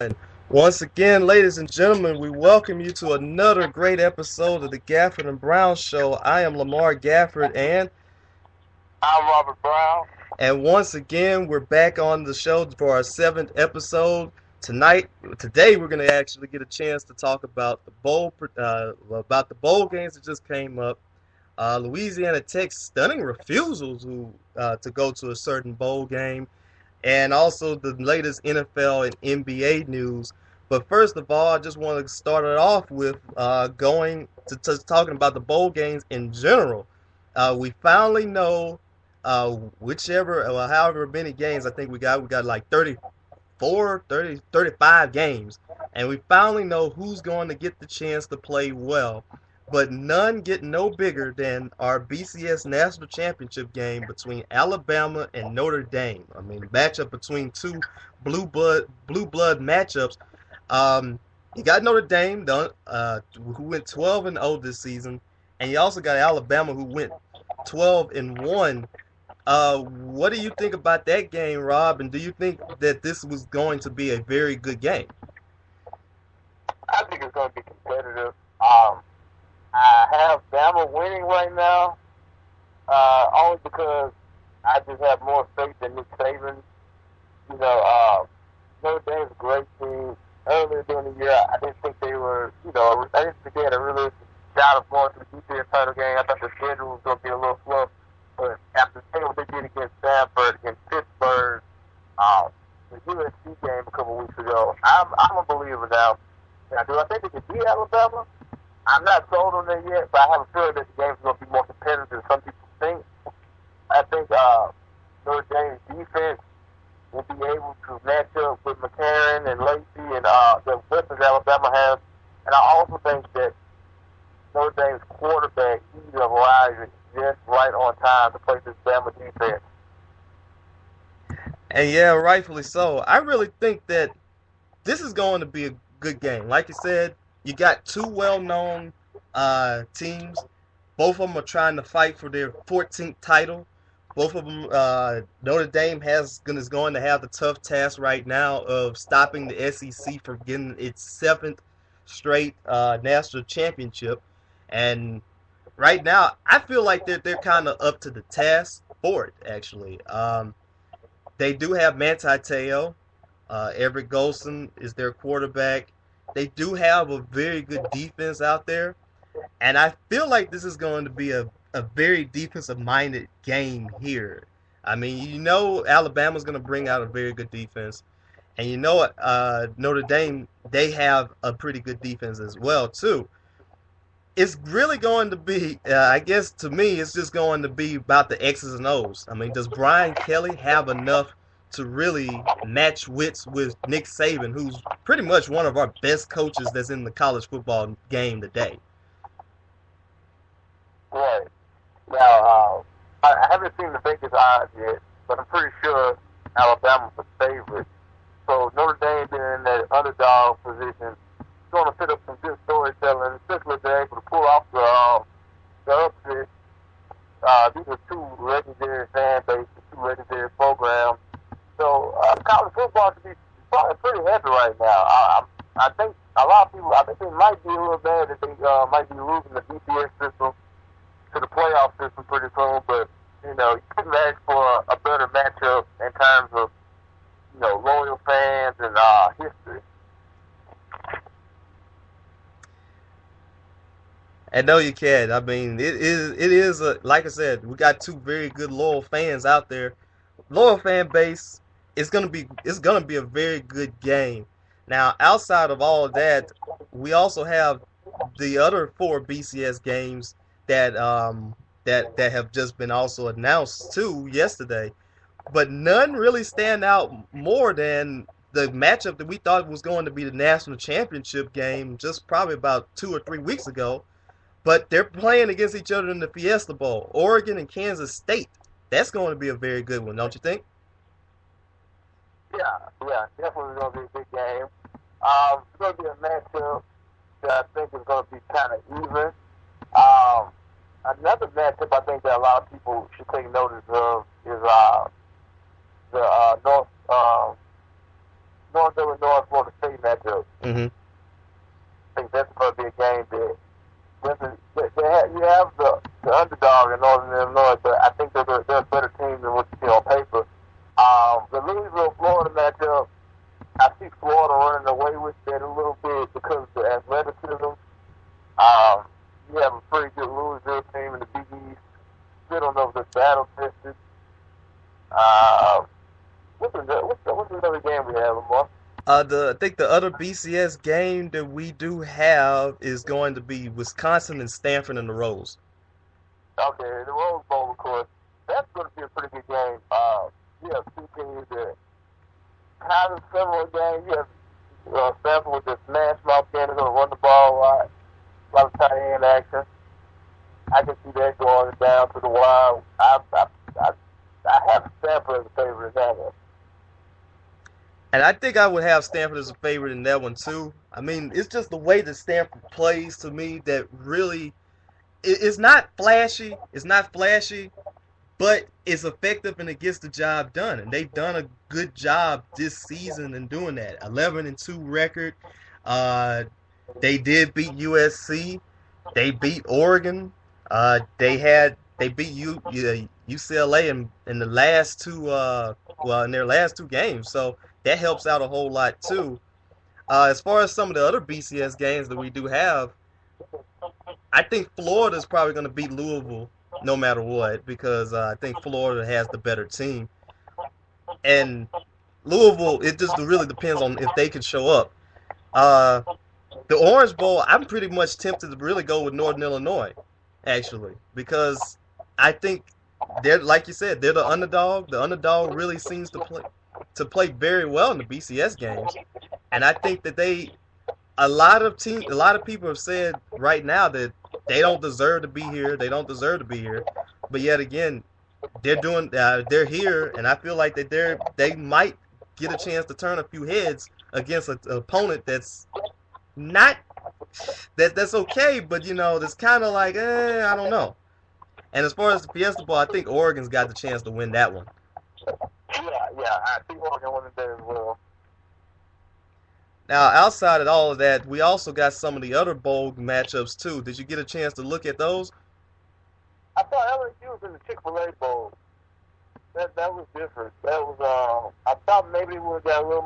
And once again, ladies and gentlemen, we welcome you to another great episode of the Gafford and Brown Show. I am Lamar Gafford, I'm Robert Brown. and once again, we're back on the show for our seventh episode tonight. Today, we're going to actually get a chance to talk about the bowl games that just came up. Louisiana Tech's stunning refusals to go to a certain bowl game, and also the latest NFL and NBA news. But first of all, I just want to start it off with going to talking about the bowl games in general. We finally know however many games I think we got like 34, 30, 35 games, and we finally know who's going to get the chance to play well. But none get no bigger than our BCS National Championship game between Alabama and Notre Dame. I mean, matchup between two blue blood matchups. You got Notre Dame who went 12-0 this season, and you also got Alabama who went 12-1. What do you think about that game, Rob? And do you think that this was going to be a very good game? I think it's going to be competitive. I have Bama winning right now, only because I just have more faith in Nick Saban. You know, Notre Dame's a great team. Earlier during the year, I didn't think they were, I didn't think they had a realistic shot of going to the BCS title game. I thought the schedule was going to be a little fluff. But after seeing what they did against Stanford, against Pittsburgh, the USC game a couple weeks ago, I'm a believer now. Now, do I think they can beat Alabama? I'm not sold on that yet, but I have a feeling that the game's going to be more competitive than some people think. I think Notre Dame's defense will be able to match up with McCarron and Lacey and the weapons Alabama has. And I also think that Notre Dame's quarterback, he's arriving just right on time to play this Bama defense. And yeah, rightfully so. I really think that this is going to be a good game. Like you said, you got two well-known teams. Both of them are trying to fight for their 14th title. Both of them, Notre Dame is going to have the tough task right now of stopping the SEC from getting its seventh straight national championship. And right now, I feel like they're kind of up to the task for it. Actually, they do have Manti Te'o. Everett Golson is their quarterback. They do have a very good defense out there, and I feel like this is going to be a very defensive-minded game here. I mean, Alabama's going to bring out a very good defense, and Notre Dame, they have a pretty good defense as well too. It's really going to be, I guess to me, it's just going to be about the X's and O's. I mean, does Brian Kelly have enough to really match wits with Nick Saban, who's pretty much one of our best coaches that's in the college football game today? Right. Now, I haven't seen the Vegas odds yet, but I'm pretty sure Alabama's the favorite. So Notre Dame being in that underdog position, it's going to fit up some good storytelling, especially if they're able to pull off the upset. These are two legendary fan bases, two legendary programs. So college football should be probably pretty happy right now. I think a lot of people, I think they might be a little bad that they might be losing the BCS system to the playoff system pretty soon, but you couldn't ask for a better matchup in terms of loyal fans and history. And no, you can. I mean, it is like I said, we got two very good loyal fans out there. Loyal fan base. It's gonna be a very good game. Now, outside of all of that, we also have the other four BCS games that have just been also announced too yesterday. But none really stand out more than the matchup that we thought was going to be the national championship game just probably about 2 or 3 weeks ago. But they're playing against each other in the Fiesta Bowl, Oregon and Kansas State. That's going to be a very good one, don't you think? Yeah, definitely going to be a big game. It's going to be a matchup that I think is going to be kind of even. Another matchup I think that a lot of people should take notice of is the North Illinois Florida State matchup. Hmm. I think that's going to be a game that you have the underdog in Northern Illinois, but I think they're a better team than what you see on paper. The Louisville Florida matchup, I see Florida running away with that a little bit because of the athleticism. You have a pretty good Louisville team in the Big East. Still don't know if they're battle tested. What's another game we have, Lamar? I think the other BCS game that we do have is going to be Wisconsin and Stanford in the Rose. Okay, the Rose Bowl, of course. That's going to be a pretty good game. You have two teams that kind of similar game. You have Stanford with the smash mouth game. They're going to run the ball a lot of tight end action. I can see that going down to the wire. I have Stanford as a favorite in that one. And I think I would have Stanford as a favorite in that one too. I mean, it's just the way that Stanford plays to me that really it's not flashy. It's not flashy, but it's effective and it gets the job done. And they've done a good job this season in doing that. 11-2 record. Uh, they did beat USC. They beat Oregon. They beat UCLA in the last two in their last two games. So that helps out a whole lot too. As far as some of the other BCS games that we do have, I think Florida is probably going to beat Louisville no matter what because I think Florida has the better team. And Louisville, it just really depends on if they can show up. Uh, the Orange Bowl, I'm pretty much tempted to really go with Northern Illinois, actually, because I think they're like you said, they're the underdog. The underdog really seems to play very well in the BCS games, and I think that a lot of people have said right now that they don't deserve to be here. They don't deserve to be here, but yet again, they're here, and I feel like that they might get a chance to turn a few heads against an opponent that's not that's okay, but that's kind of like I don't know. And as far as the Fiesta Bowl, I think Oregon's got the chance to win that one. Yeah, I think Oregon won it there as well. Now, outside of all of that, we also got some of the other bowl matchups too. Did you get a chance to look at those? I thought LSU was in the Chick-fil-A Bowl. That was different. That was I thought maybe we would have got a little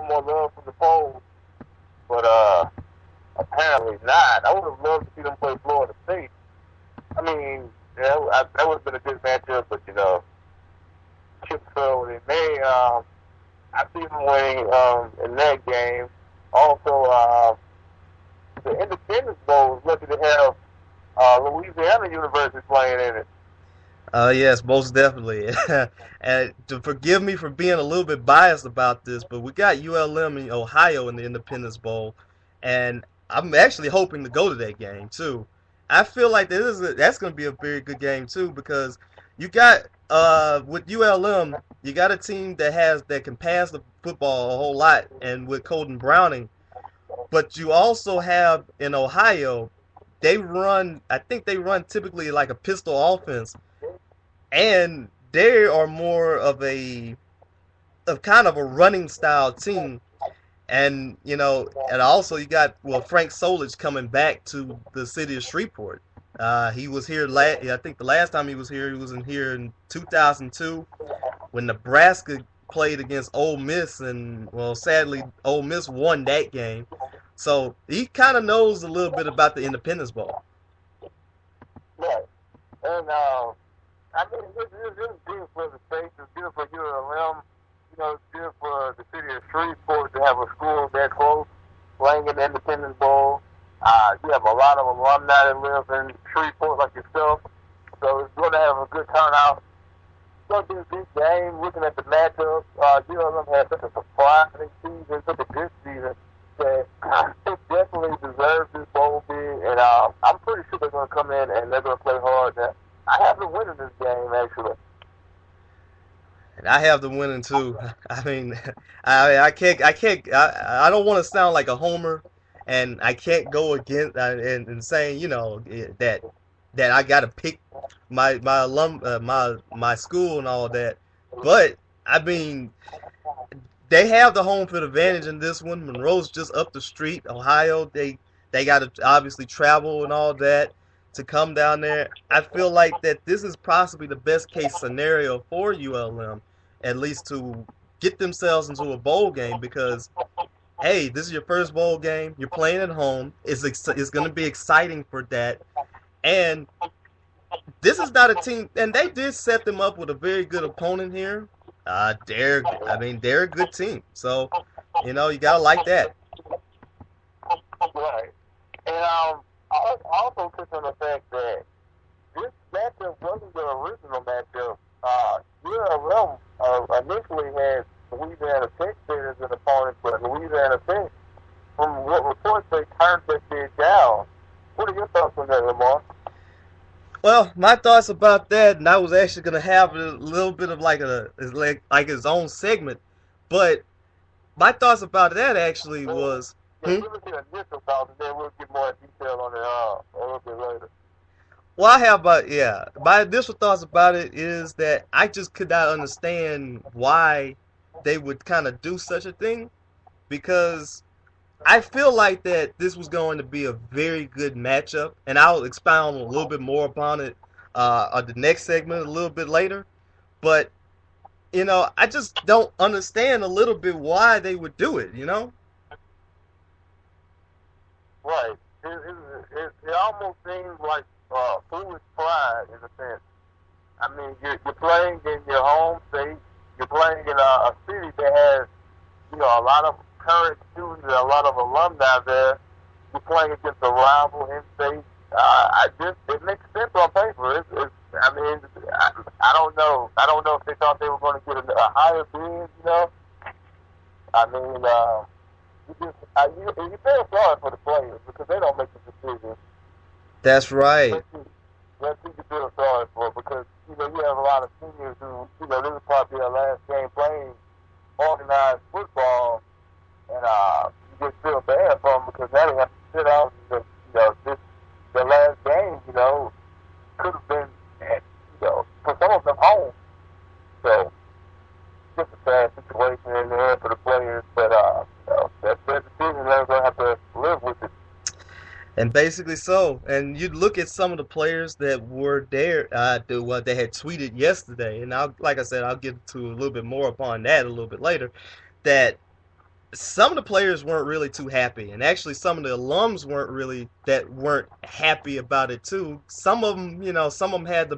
more love from the polls, but apparently not. I would have loved to see them play Florida State. I mean, that would have been a good matchup, but Chip fell where they may. I see them winning in that game. Also, the Independence Bowl is lucky to have Louisiana University playing in it. Yes, most definitely. And to forgive me for being a little bit biased about this, but we got ULM in Ohio in the Independence Bowl, and I'm actually hoping to go to that game too. I feel like that's going to be a very good game too because you got with ULM, you got a team that can pass the football a whole lot, and with Colton Browning, but you also have in Ohio, I think they run typically like a pistol offense, and they are more of kind of a running style team. And and also you got Frank Solich coming back to the city of Shreveport. He was here I think the last time he was in here in 2002 when Nebraska played against Ole Miss, and sadly Ole Miss won that game. So he kind of knows a little bit about the Independence Bowl. Right, and I mean this is good for the state. It's good for ULM. It's good for the city of Shreveport to have a school that close playing in the Independence Bowl. You have a lot of alumni that live in Shreveport like yourself, so it's going to have a good turnout. It's going to be a good game. Looking at the matchups, ULM had such a surprising season, such a good season, that it definitely deserves this bowl bid, and I'm pretty sure they're going to come in and they're going to play hard. Now, I have them winning this game, actually. And I have them winning too. I mean, I don't want to sound like a homer, and I can't go against and saying that I got to pick my school and all that. But I mean, they have the home field advantage in this one. Monroe's just up the street. Ohio, they got to obviously travel and all that to come down there. I feel like that this is possibly the best case scenario for ULM, at least to get themselves into a bowl game because hey, this is your first bowl game. You're playing at home. It's going to be exciting for that. And this is not a team, and they did set them up with a very good opponent here. They're a good team. So, you gotta like that. Right. And I also took on the fact that this matchup wasn't the original matchup. ULM initially had Louisiana Tech there as an opponent, but Louisiana Tech, from what reports, they turned that bid down. What are your thoughts on that, Lamar? Well, my thoughts about that, and I was actually gonna have a little bit of like his own segment, but my thoughts about that actually was. Yeah, give us your initial thoughts, and then we'll get more detail on it a little bit later. Well, I have my initial thoughts about it is that I just could not understand why they would kind of do such a thing because I feel like that this was going to be a very good matchup, and I'll expound a little bit more upon it on the next segment a little bit later. But I just don't understand a little bit why they would do it. Right. It almost seems like foolish pride in a sense. I mean, you're playing in your home state. You're playing in a city that has, a lot of current students and a lot of alumni there. You're playing against a rival in state. It makes sense on paper. I don't know. I don't know if they thought they were going to get a higher bid. I mean, you feel sorry for the players because they don't make the decision. That's right. That's who you feel sorry for because, you have a lot of seniors who, this is probably their last game playing organized football, and you just feel bad for them because now they have to sit out the last game, could have been, for some of them home. So, just a sad situation in there for the players, but that's their decision. They're going to have to live with it. And basically so. And you look at some of the players that were there, what they had tweeted yesterday, and like I said, I'll get to a little bit more upon that a little bit later, that some of the players weren't really too happy. And actually some of the alums weren't happy about it too. Some of them, some of them had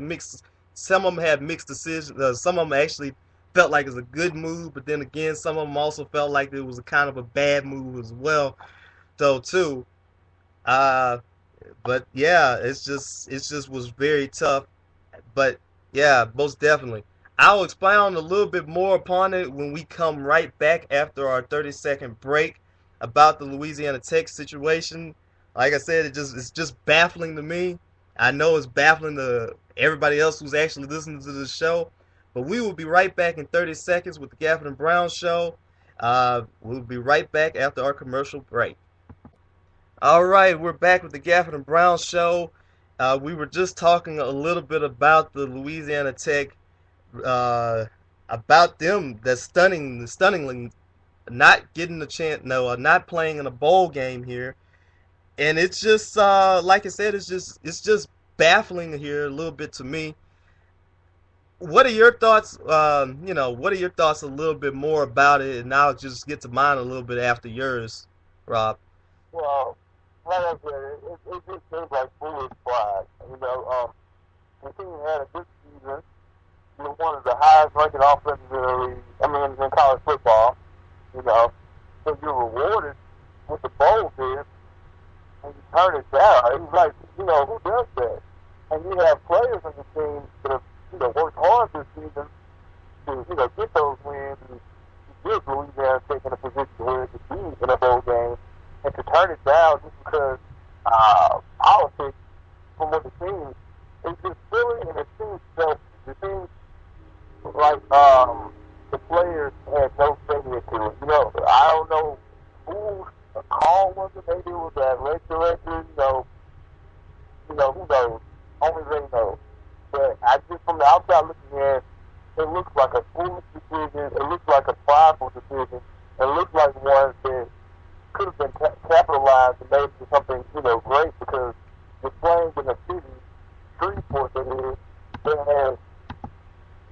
mixed decisions. Some of them actually felt like it was a good move, but then again, some of them also felt like it was a kind of a bad move as well, though too. But yeah, it just was very tough. But yeah, most definitely. I'll expound a little bit more upon it when we come right back after our 30-second break about the Louisiana Tech situation. Like I said, it's just baffling to me. I know it's baffling to everybody else who's actually listening to the show. But we will be right back in 30 seconds with the Gafford and Brown Show. We'll be right back after our commercial break. All right, we're back with the Gafford and Brown Show. We were just talking a little bit about the Louisiana Tech, about them that stunningly not getting the chance, not playing in a bowl game here, and it's just like I said, it's just baffling here a little bit to me. What are your thoughts? What are your thoughts a little bit more about it, and I'll just get to mine a little bit after yours, Rob. Well, like I said, it just seems like foolish pride. The team had a good season. You're one of the highest ranking offenses in the league. In college football. So you're rewarded with the bowl bid, and you turn it down. It's like, who does that? And you have players on the team that have, worked hard this season to, get those wins and get Louisiana taking a position where it could be in a bowl game, and to turn it down just because politics from what it seems, it's just silly and it seems selfish. It seems like the players had no say into it. I don't know who a call was it. Maybe it was the athletic director. Who knows? Only they know. But I just from the outside looking in, it looks like a foolish decision. It looks like a prideful decision. It looks like one that could have been capitalized and made into something, great because you're playing in a city, Shreveport that is, that has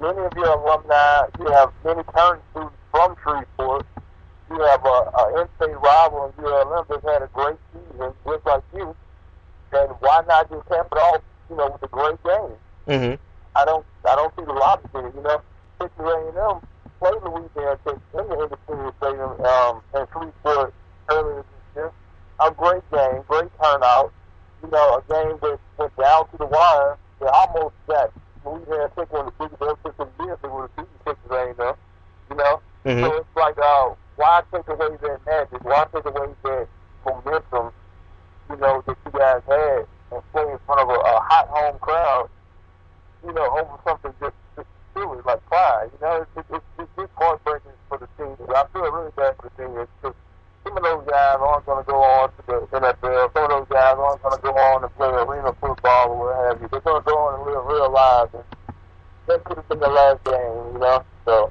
many of your alumni. You have many current students from Shreveport. You have a in-state rival in ULM that's had a great season, just like you. And why not just cap it off, with a great game? Mm-hmm. I don't see the logic in it. Texas A&M played Louisiana Tech in the Independence Stadium in Shreveport earlier this year. A great game, great turnout. A game that went down to the wire. They almost got Louisiana Tech one of the biggest upsets of the year if they would have beaten Texas A&M. Mm-hmm. So it's like, why take away that magic? Why take away that momentum, that you guys had and play in front of a hot home crowd, over something just silly like pride? It's just heartbreaking for the team. I feel really bad for the team because some of those guys aren't going to go on to the NFL. Some of those guys aren't going to go on and play arena football or what have you. They're going to go on and live real lives. And that could have been the last game, So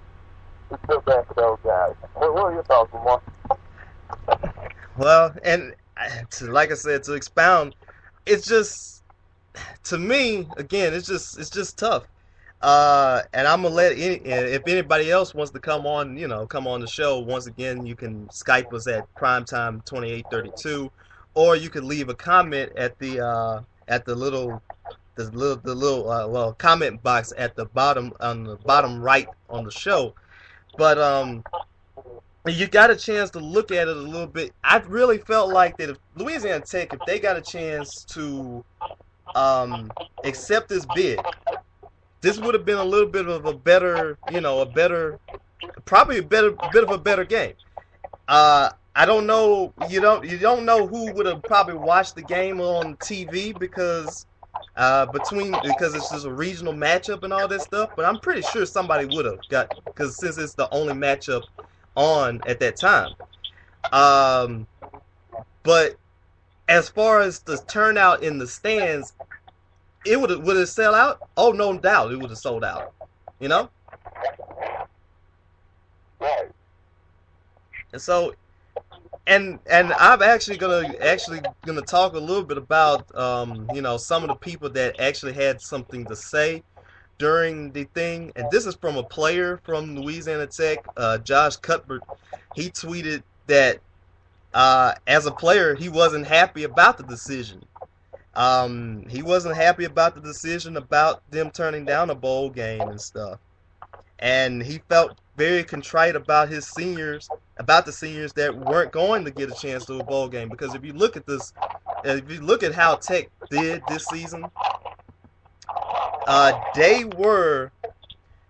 we feel bad for those guys. What are your thoughts, Lamar? Well, and like I said, to expound, it's just, to me, again, it's just tough. And I'm gonna let if anybody else wants to come on, come on the show. Once again, you can Skype us at primetime2832, or you could leave a comment at the little comment box at the bottom, on the bottom right on the show. But you got a chance to look at it a little bit. I really felt like that if Louisiana Tech, if they got a chance to accept this bid, this would have been a little bit of a better, probably a bit of a better game. I don't know, you don't know who would have probably watched the game on TV because it's just a regional matchup and all that stuff. But I'm pretty sure somebody would have because since it's the only matchup on at that time. But as far as the turnout in the stands, would it sell out? Oh, no doubt, it would have sold out. Right. And so, and I'm actually gonna talk a little bit about some of the people that actually had something to say during the thing. And this is from a player from Louisiana Tech, Josh Cuthbert. He tweeted that as a player, he wasn't happy about the decision. He wasn't happy about the decision about them turning down a bowl game and stuff. And he felt very contrite about the seniors that weren't going to get a chance to a bowl game. Because if you look at how Tech did this season,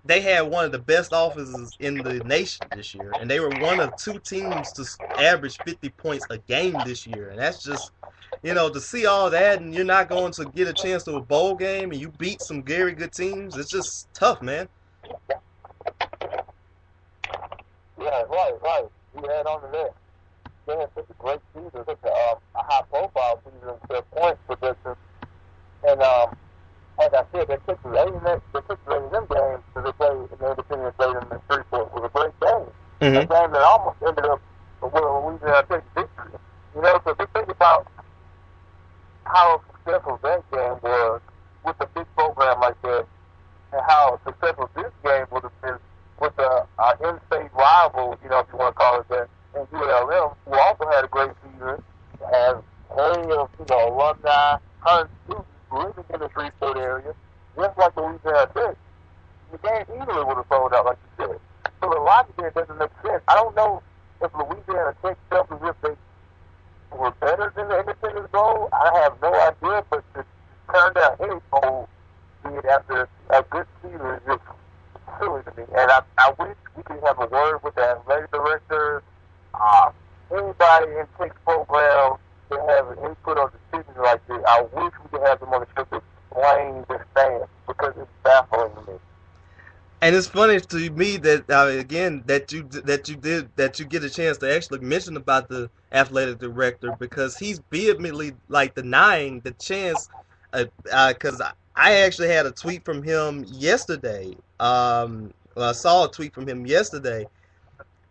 they had one of the best offenses in the nation this year, and they were one of two teams to average 50 points a game this year. And that's just, to see all that, and you're not going to get a chance to a bowl game, and you beat some very good teams. It's just tough, man. Yeah, right. You add on to that. They had such a great season, such a high-profile season to their point production. And like I said, they took the A&M game to the play in the Independence Stadium in Shreveport was a great game. Mm-hmm. A game that almost ended up with a Louisiana Tech victory. So if you think about how successful that game was with a big program like that, and how successful this game would have been with an in-state rival, if you want to call it that, in ULM, who also had a great season, has plenty of, alumni, current students living in the Shreveport area, just like Louisiana Tech. The game easily would have sold out, like you said. So the logic there doesn't make sense. I don't know if Louisiana Tech felt as if they were better than the Independence Bowl. I have no idea, but to turn down any bowl bid after a good season is just silly to me. And I wish we could have a word with the athletic director, anybody in Tech's program that has an input on decisions like this. I wish we could have them on the show to explain this stance because it's baffling to me. And it's funny to me that again that you get a chance to actually mention about the athletic director, because he's vehemently denying the chance. Because I actually had a tweet from him yesterday, and saw a tweet from him yesterday,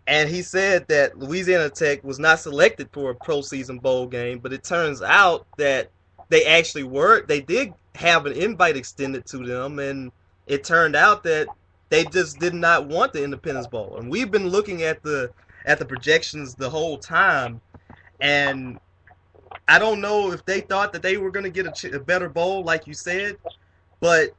and he said that Louisiana Tech was not selected for a postseason bowl game, but it turns out that they actually were. They did have an invite extended to them, and it turned out that they just did not want the Independence Bowl. And we've been looking at the projections the whole time, and I don't know if they thought that they were going to get a better bowl, like you said, but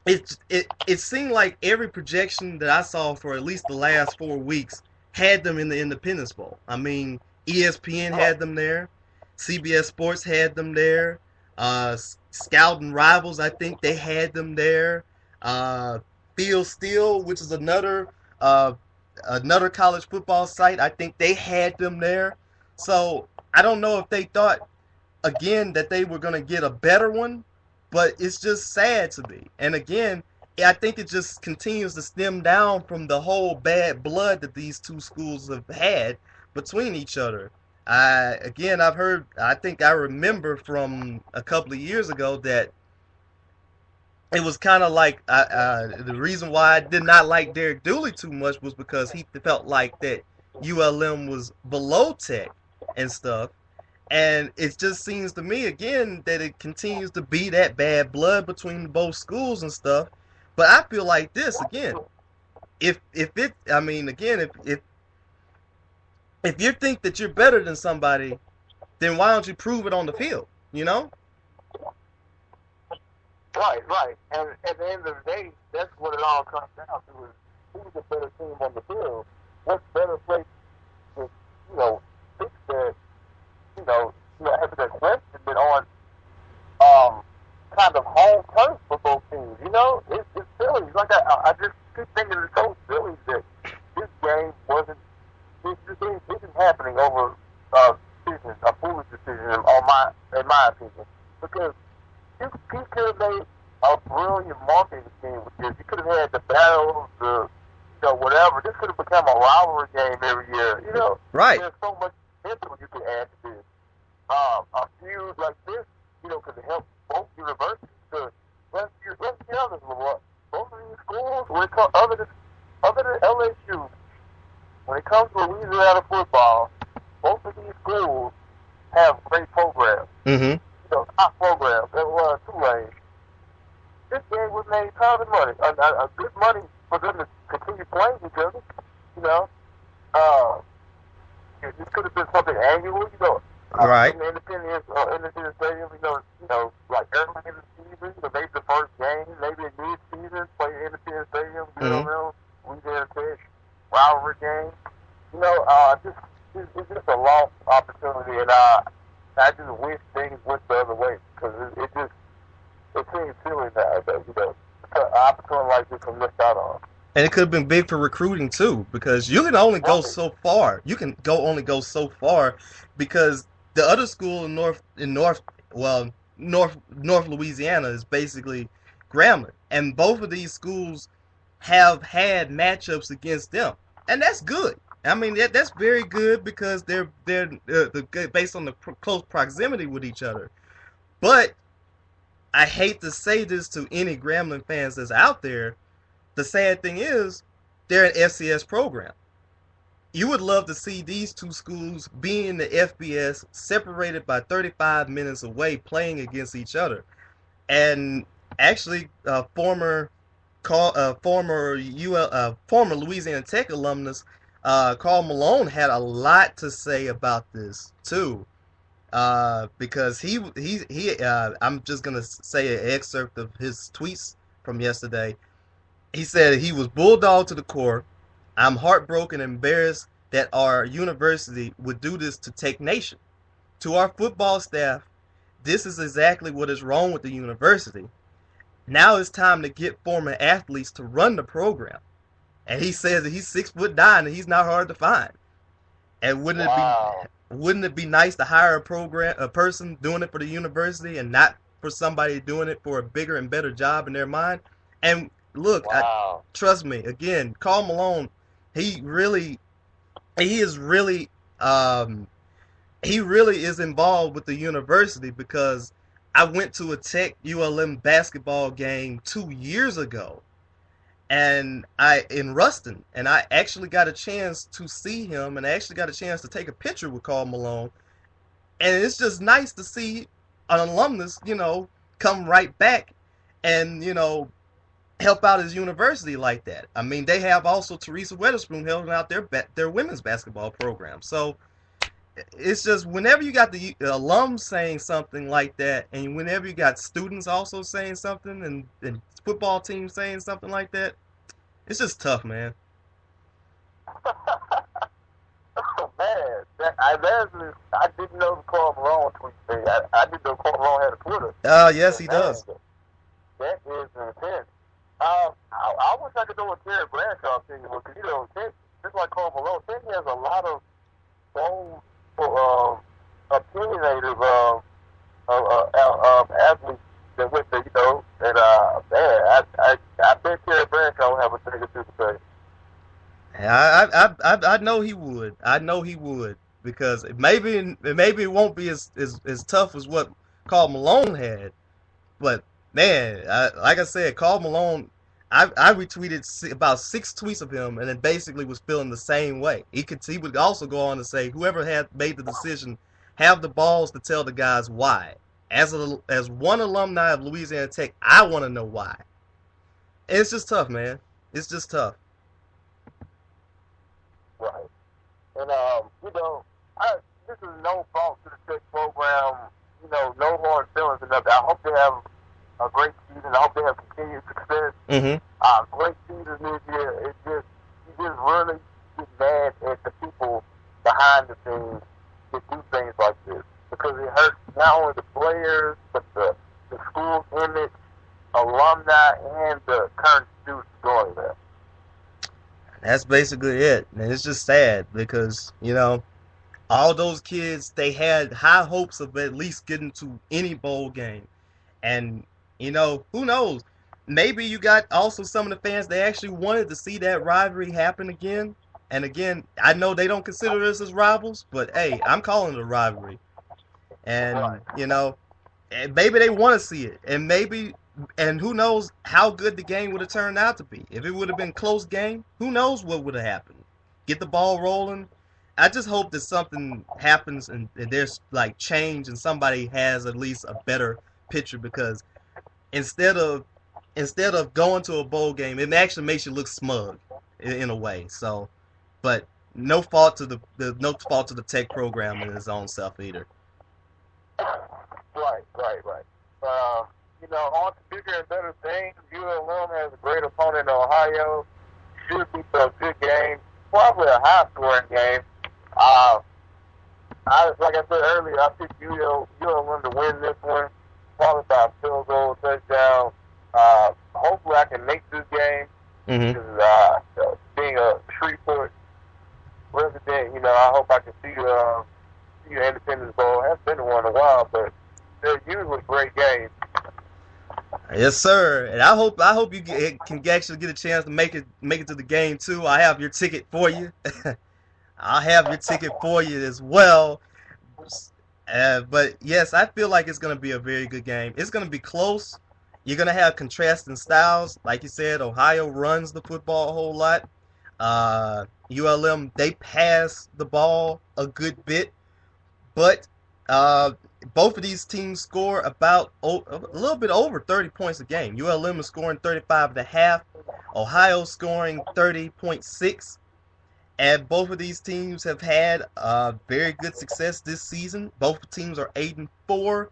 it seemed like every projection that I saw for at least the last 4 weeks had them in the Independence Bowl. I mean, ESPN had them there, CBS Sports had them there, Scout and Rivals, I think they had them there. Field Steel, which is another college football site, I think they had them there. So I don't know if they thought again that they were going to get a better one, but it's just sad to me. And again, I think it just continues to stem down from the whole bad blood that these two schools have had between each other. I think I remember from a couple of years ago that it was kind of like the reason why I did not like Derek Dooley too much was because he felt like that ULM was below Tech and stuff. And it just seems to me again that it continues to be that bad blood between both schools and stuff. But I feel like this again. If it, I mean, again, if you think that you're better than somebody, then why don't you prove it on the field? You know? Right, right. And at the end of the day, that's what it all comes down to: is who's the better team on the field? What's better place to, fix that? Answer that question, but on kind of home turf for both teams. It's silly. Like I just keep thinking it's so silly that this game wasn't. This isn't happening over a foolish decision, in my opinion, because you could have made a brilliant marketing scheme with this. You could have had the battles, whatever. This could have become a rivalry game every year. Right. There's so much potential you can add to this. A feud like this, could help both universities. Let's be honest, Lamar. Both of these schools, other than LSU, when it comes to Louisiana football, both of these schools have great programs. Mm-hmm. Top programs. There were Tulane. This game was made tons of money. A good money for them to continue playing each other. This could have been something annual. Right. In the Independence Stadium, like early in the season, maybe the first game, maybe in mid-season, play in Independence Stadium, Louisiana Tech, rivalry game. It's just a lost opportunity, and I just wish things went the other way, because it seems silly now that, an opportunity like this can miss out on. And it could have been big for recruiting too, because you can only go so far. You can only go so far, because the other school in North Louisiana is basically Grambling, and both of these schools have had matchups against them, and that's good. I mean, that's very good because they're based on the close proximity with each other. But I hate to say this to any Grambling fans that's out there. The sad thing is, they're an FCS program. You would love to see these two schools be in the FBS, separated by 35 minutes away, playing against each other. And actually, former Louisiana Tech alumnus Carl Malone had a lot to say about this too, because I'm just gonna say an excerpt of his tweets from yesterday. He said he was bulldogged to the core. I'm heartbroken and embarrassed that our university would do this to Tech Nation. To our football staff, this is exactly what is wrong with the university. Now it's time to get former athletes to run the program. And he says that he's 6'9" and he's not hard to find. And wouldn't it be nice to hire a person doing it for the university and not for somebody doing it for a bigger and better job in their mind? And look, trust me, again, Carl Malone, he really is involved with the university, because I went to a Tech ULM basketball game 2 years ago, and I in Ruston, and I actually got a chance to see him, and I actually got a chance to take a picture with Karl Malone, and it's just nice to see an alumnus, come right back and help out his university like that. I mean, they have also Teresa Weatherspoon helping out their women's basketball program. So it's just whenever you got the alums saying something like that, and whenever you got students also saying something, and football teams saying something like that, it's just tough, man. Oh, man, I didn't know the Carl Malone tweet thing. I didn't know Carl Malone had a Twitter. Yes, he does. That is intense. I wish I could know what Terry Bradshaw thinking, because just like Carl Malone, Terry has a lot of bold, opinionated athletes that went there, and man, I bet Terry Bradshaw will have a thing or two to say. I know he would. I know he would, because maybe it won't be as tough as what Karl Malone had, but man, like I said, Karl Malone, I retweeted about 6 tweets of him, and it basically was feeling the same way. He would also go on to say, whoever had made the decision, have the balls to tell the guys why. As one alumni of Louisiana Tech, I want to know why. And it's just tough, man. It's just tough. Right. And, this is no fault to the Tech program, no hard feelings or nothing. I hope they have a great season. I hope they have continued success. Great season this year. You just really get mad at the people behind the scenes that do things like this, because it hurts not only the players, but the school image, alumni, and the current students going there. That's basically it. And it's just sad because, all those kids, they had high hopes of at least getting to any bowl game. And, who knows? Maybe you got also some of the fans, they actually wanted to see that rivalry happen again. And again, I know they don't consider us as rivals, but hey, I'm calling it a rivalry. And, and maybe they want to see it. And who knows how good the game would have turned out to be. If it would have been a close game, who knows what would have happened. Get the ball rolling. I just hope that something happens and there's like change and somebody has at least a better picture, because instead of going to a bowl game, it actually makes you look smug in a way. So, but no fault to the Tech program in its own self either. Right. On to bigger and better things. ULM has a great opponent in Ohio. Should be a good game. Probably a high-scoring game. Like I said earlier, I picked ULM to win this one. Probably by a field goal, touchdown. Hopefully I can make this game. Because, being a Shreveport resident, I hope I can see the Independence Bowl. I haven't been to one in a while, but they're usually great games. Yes, sir. And I hope you can actually get a chance to make it to the game too. I have your ticket for you. I'll have your ticket for you as well. But yes, I feel like it's going to be a very good game. It's going to be close. You're going to have contrasting styles. Like you said, Ohio runs the football a whole lot. ULM, they pass the ball a good bit. But both of these teams score about a little bit over 30 points a game. ULM is scoring 35.5. Ohio scoring 30.6. And both of these teams have had very good success this season. Both teams are 8-4.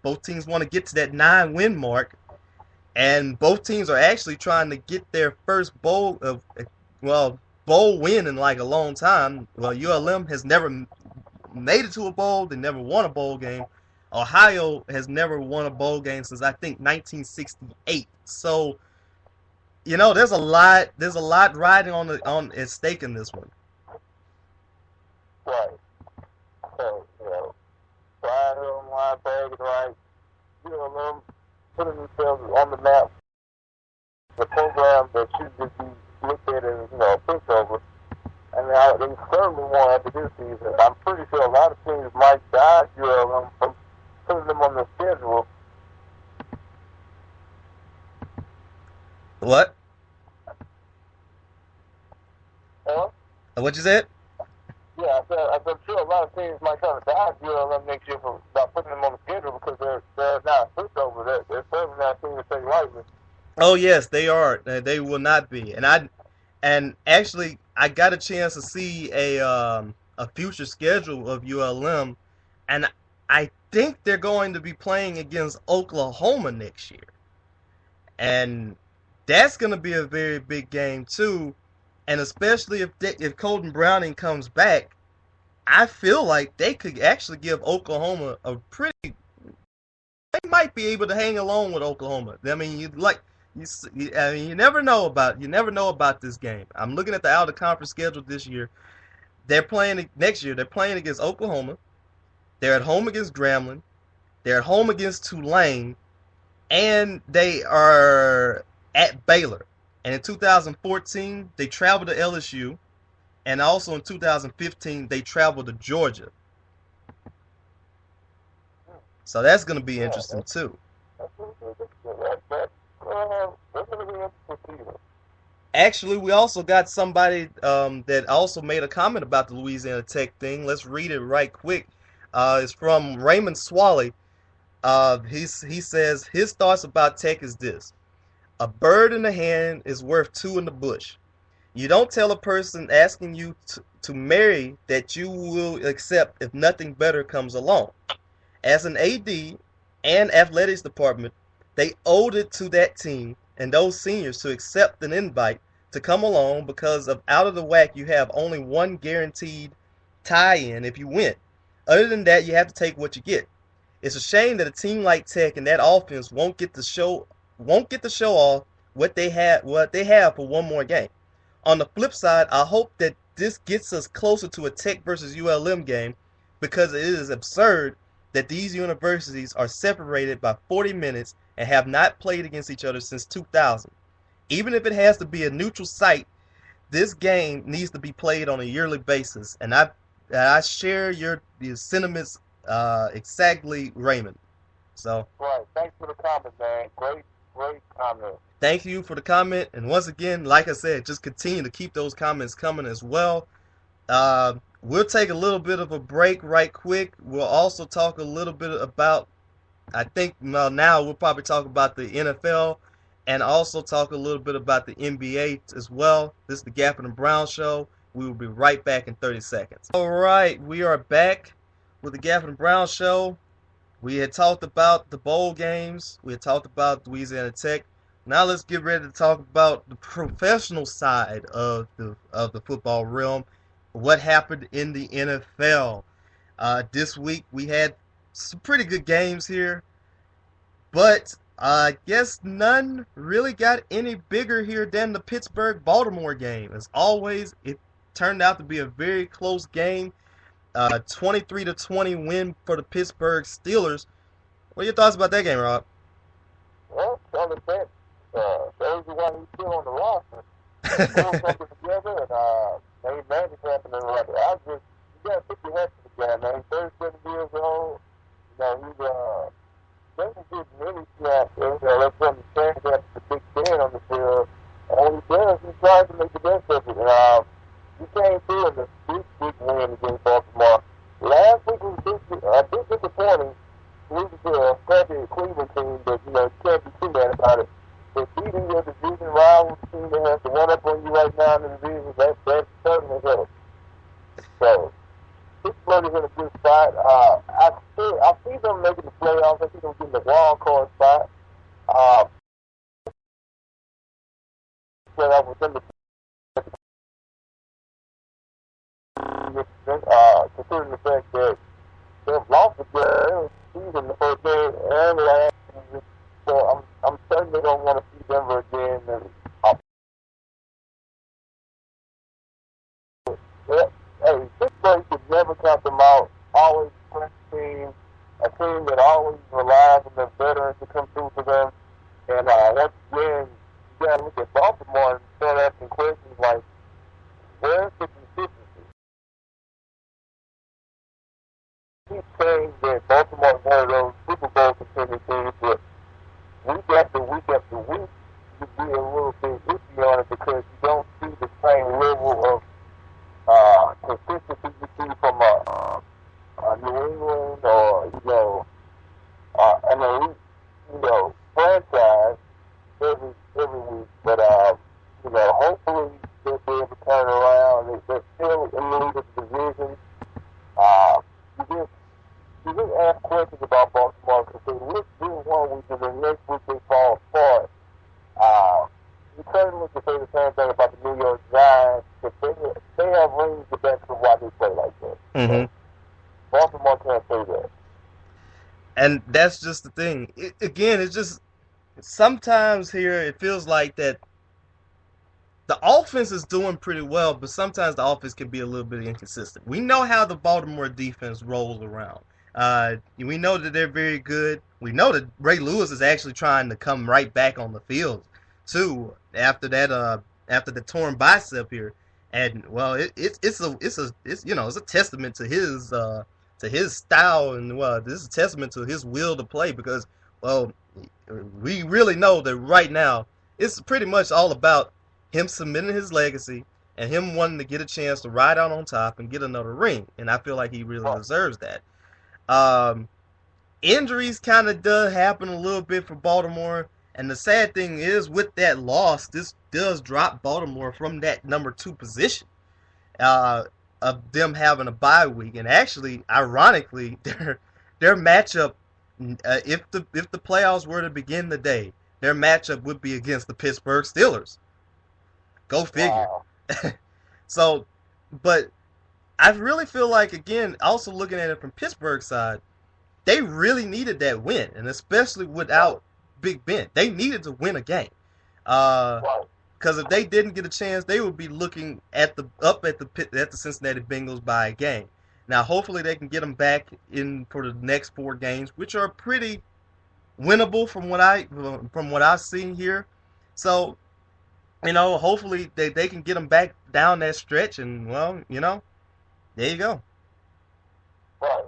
Both teams want to get to that 9-win mark. And both teams are actually trying to get their first bowl win in like a long time. Well, ULM has never made it to a bowl. They never won a bowl game. Ohio has never won a bowl game since I think 1968. So, there's a lot riding on at stake in this one. Right. So, Friday on line, bag it right. ULM putting themselves on the map. The program that should just be looked at as, a pushover. And they certainly won't after this season. I'm pretty sure a lot of teams might die ULM from putting them on the schedule. What? What you said? Yeah, I'm sure a lot of teams might try to dodge ULM next year by putting them on the schedule because they're not a pushover. They're certainly not a team to take lightly. Oh yes, they are. They will not be. And actually I got a chance to see a future schedule of ULM, and I think they're going to be playing against Oklahoma next year, and that's going to be a very big game too. And especially if Colton Browning comes back, I feel like they could actually give Oklahoma a pretty. They might be able to hang along with Oklahoma. I mean, I mean, you never know about this game. I'm looking at the out of conference schedule this year. They're playing next year. They're playing against Oklahoma. They're at home against Grambling. They're at home against Tulane, and they are at Baylor. And in 2014, they traveled to LSU, and also in 2015, they traveled to Georgia. So that's going to be interesting too. Actually, we also got somebody that also made a comment about the Louisiana Tech thing. Let's read it right quick. It's from Raymond Swally. He says his thoughts about Tech is this: a bird in the hand is worth two in the bush. You don't tell a person asking you to marry that you will accept if nothing better comes along. As an AD and athletics department, they owed it to that team and those seniors to accept an invite to come along because of out of the whack you have only one guaranteed tie-in if you win. Other than that, you have to take what you get. It's a shame that a team like Tech and that offense won't get to show off what they have for one more game. On the flip side, I hope that this gets us closer to a Tech versus ULM game because it is absurd that these universities are separated by 40 minutes and have not played against each other since 2000. Even if it has to be a neutral site, this game needs to be played on a yearly basis. And I share your sentiments exactly, Raymond. So right, thanks for the comment, man. Great comment. Thank you for the comment, and once again, like I said, just continue to keep those comments coming as well. We'll take a little bit of a break right quick. We'll also talk a little bit about, I think now we'll probably talk about the NFL and also talk a little bit about the NBA as well. This is the Gafford and Brown Show. We will be right back in 30 seconds. All right, we are back with the Gafford and Brown Show. We had talked about the bowl games. We had talked about Louisiana Tech. Now let's get ready to talk about the professional side of the football realm. What happened in the NFL? This week we had some pretty good games here, but I guess none really got any bigger here than the Pittsburgh-Baltimore game. As always, it turned out to be a very close game. 23-20 win for the Pittsburgh Steelers. What are your thoughts about that game, Rob? Well, shows you why he's still on the roster. Pull something together and made magic happen. And you gotta put your head to the guy, man. He's 37 years old. You know, he doesn't get many snaps. Let's let him stand up the Big Ten on the field. And when he does, he tries to make the best of it. He came through in the big win against Baltimore. Last week was a bit disappointing. Losing to a crappy Cleveland team, but you can't be too mad about it. But beating your division rival team that has the one up on you right now in the division, that's certainly helps. So Pittsburgh is in a good spot. I see them making the playoffs. I see them getting the wild card spot. Playoff with them considering the fact that they've lost the season the first game and last season, so I'm certainly don't want to see Denver again. Hey, Pittsburgh should never count them out. Always a team that always relies on their veterans to come through for them. And once again, you got to look at Baltimore and start asking questions like, where's the consistency? Keep saying that Baltimore is one of those Super Bowl contending teams, but week after week, you be a little bit iffy on it because you don't see the same level of New England or, an elite, franchise every week. But, hopefully they'll be able to turn around. They're still in the lead of the division. You just ask questions about Baltimore because they look good one week and then next week they fall apart. You certainly can say the same thing about the New York Giants, but they have rings to back to why they play like that. Mm-hmm. So Baltimore can't say that. And that's just the thing. It's just sometimes here it feels like that the offense is doing pretty well, but sometimes the offense can be a little bit inconsistent. We know how the Baltimore defense rolls around. We know that they're very good. We know that Ray Lewis is actually trying to come right back on the field too after the torn bicep here. And well, it's a testament to his style, and well, this is a testament to his will to play because well, we really know that right now it's pretty much all about him cementing his legacy and him wanting to get a chance to ride out on top and get another ring. And I feel like he really deserves that. Injuries kind of does happen a little bit for Baltimore. And the sad thing is, with that loss, this does drop Baltimore from that number 2 position of them having a bye week. And actually, ironically, their matchup, if the playoffs were to begin today, their matchup would be against the Pittsburgh Steelers. Go figure. Wow. So, but I really feel like, again, also looking at it from Pittsburgh's side, they really needed that win, and especially without Big Ben. They needed to win a game. Because if they didn't get a chance, they would be looking at the Cincinnati Bengals by a game. Now, hopefully they can get them back in for the next 4 games, which are pretty winnable from what I've seen here. So, hopefully they can get them back down that stretch, and well, there you go. Right.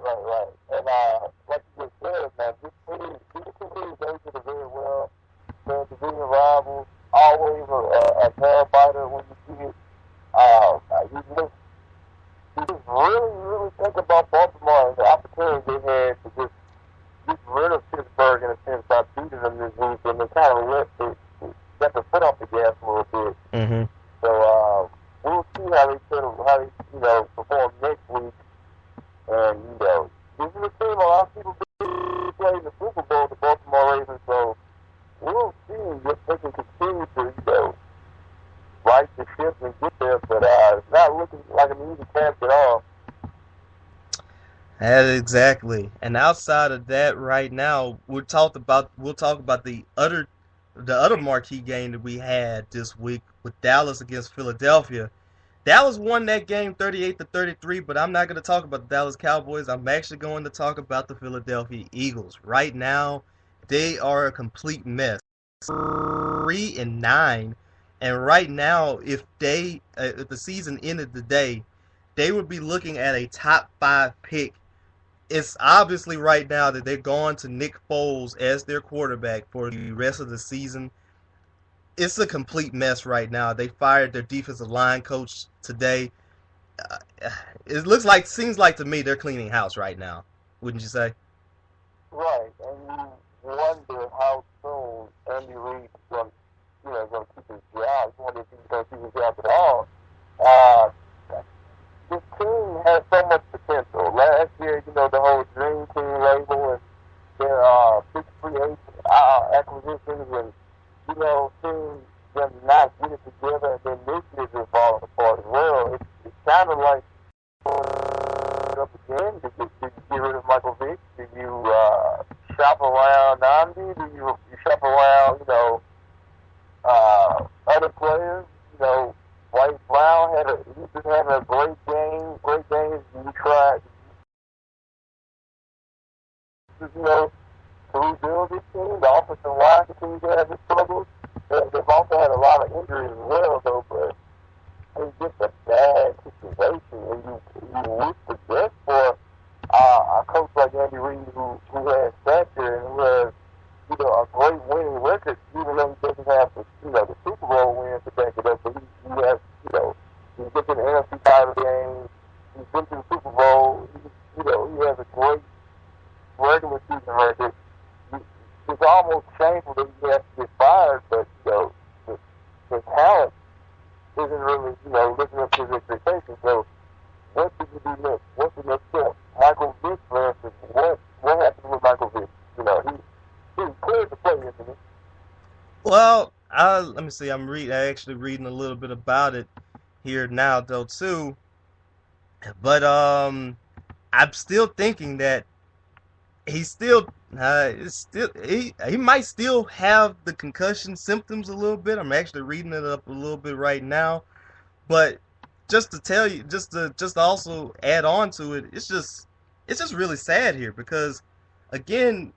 And like you just said, man, these two teams go to the very well. The division rivals always a nail biter when you see it. You just really think about Baltimore and the opportunity they had to just get rid of Pittsburgh in a sense by beating them this week, and they kind of got the foot off the gas a little bit. Mm-hmm. So we'll see how they perform next week. And this is a team a lot of people play in the Super Bowl, the Baltimore Ravens. So we'll see if they can continue to right the ship and get there. But it's not looking like an easy task at all. Exactly. And outside of that, right now we'll talk about the other marquee game that we had this week with Dallas against Philadelphia. Dallas won that game 38-33, but I'm not going to talk about the Dallas Cowboys. I'm actually going to talk about the Philadelphia Eagles. Right now, they are a complete mess. 3-9, and right now, if the season ended today, they would be looking at a top 5 pick. It's obviously right now that they're going to Nick Foles as their quarterback for the rest of the season. It's a complete mess right now. They fired their defensive line coach today. Seems like to me they're cleaning house right now. Wouldn't you say? Right, and you wonder how soon Andy Reid is going to keep his job. You wonder if he's going to keep his job at all. This team has so much potential. Last year, the whole Dream Team label and their big free agent acquisitions and seeing them not get it together, and then this year just falling apart as well. It's kind of like up again. Did you get rid of Michael Vick? Did you shop around Namdi? Did you shop around, other players? White Brown he's been having a great games. You tried, to rebuild this team. The offensive line continues to have its struggles. They've also had a lot of injuries as well, though, but it's just a bad situation. And you wish the best for a coach like Andy Reid who has stature and who has, a great winning record, even though he doesn't have the Super Bowl win to back it up, but he has, he's been to the NFC title game, he's been to the Super Bowl, he has a great regular season record. It's almost shameful that he has to get fired, but the talent isn't really living up to his expectations. So what should you do next? What's the next step? Michael Vick, for instance, what happened with Michael Vick? He's cleared to play, isn't he? Well, let me see. I actually reading a little bit about it here now, though, too. But I'm still thinking that he's still he might still have the concussion symptoms a little bit. I'm actually reading it up a little bit right now, but just to tell you, just to also add on to it, it's just really sad here because again,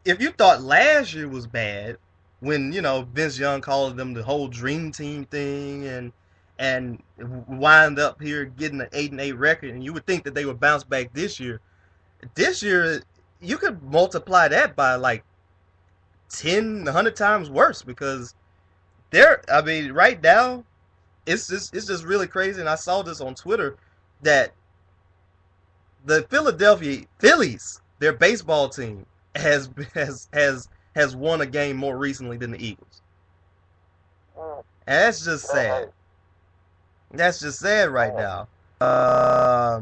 if you thought last year was bad, when Vince Young called them the whole dream team thing and wind up here getting an 8-8 record, and you would think that they would bounce back this year. This year, you could multiply that by like 10, 100 times worse because I mean, right now, it's just really crazy. And I saw this on Twitter that the Philadelphia Phillies, their baseball team, has has won a game more recently than the Eagles. And that's just sad. That's just sad right now. I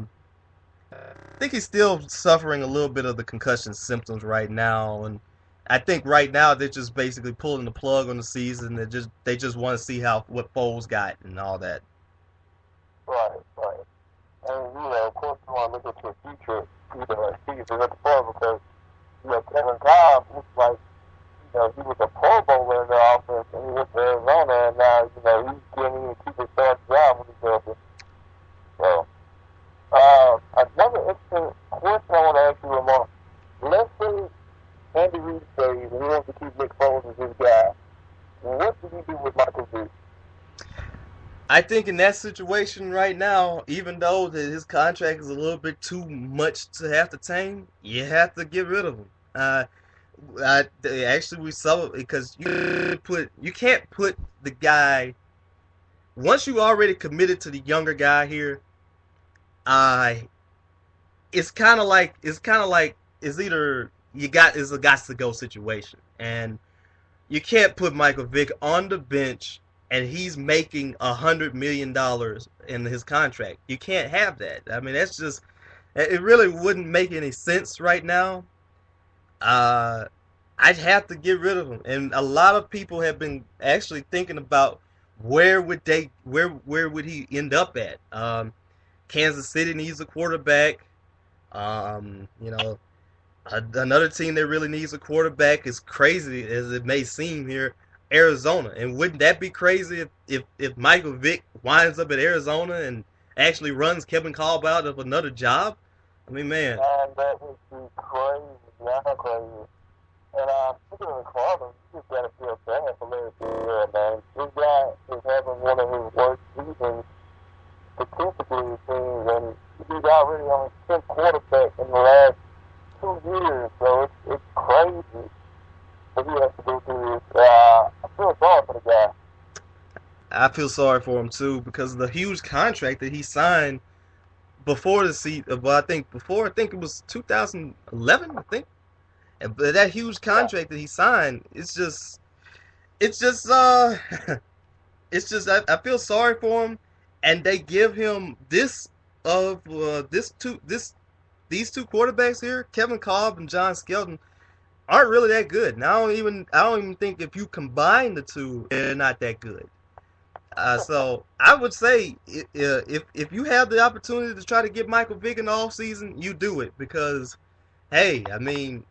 think he's still suffering a little bit of the concussion symptoms right now, and I think right now they're just basically pulling the plug on the season. They just want to see what Foles got and all that. Right, right. And of course, you want to look at your future, season at the floor because Kevin Cobb looks like he was a Pro Bowler in the offense, and he went to Arizona, and now he can't even keep his starting job with his helper. So. Another interesting question I want to ask you, Lamar. Let's say Andy Reid stays and he wants to keep Nick Foles as his guy. What do you do with Michael Vick? I think in that situation right now, even though that his contract is a little bit too much to have to tame, you have to get rid of him. Actually, we saw it because you can't put the guy once you already committed to the younger guy here. Uh, it's kind of like it's either it's a got to go situation, and you can't put Michael Vick on the bench and he's making $100 million in his contract. You can't have that. I mean, that's just it really wouldn't make any sense right now. Uh, I'd have to get rid of him, and a lot of people have been actually thinking about where would he end up at. Kansas City needs a quarterback. Um, you know, Another team that really needs a quarterback, as crazy as it may seem here, Arizona. And wouldn't that be crazy if Michael Vick winds up at Arizona and actually runs Kevin Kolb out of another job? I mean, man. And that would be crazy, beyond crazy. And speaking of Cardinals, you just got to feel bad for Larry Fitzgerald, man. This guy is having one of his worst seasons statistically, it seems, and he's already on his 10th quarterback in the last 2 years, so it's crazy what he has to go through this. I feel sorry for the guy. I feel sorry for him too because of the huge contract that he signed before the season. Well, I think it was 2011. I think, but that huge Yeah. contract that he signed, it's just it's just I feel sorry for him, and they give him these two quarterbacks here, Kevin Kolb and John Skelton, aren't really that good. And I don't even think if you combine the two, they're not that good. So I would say if you have the opportunity to try to get Michael Vick in the off season, you do it because hey, I mean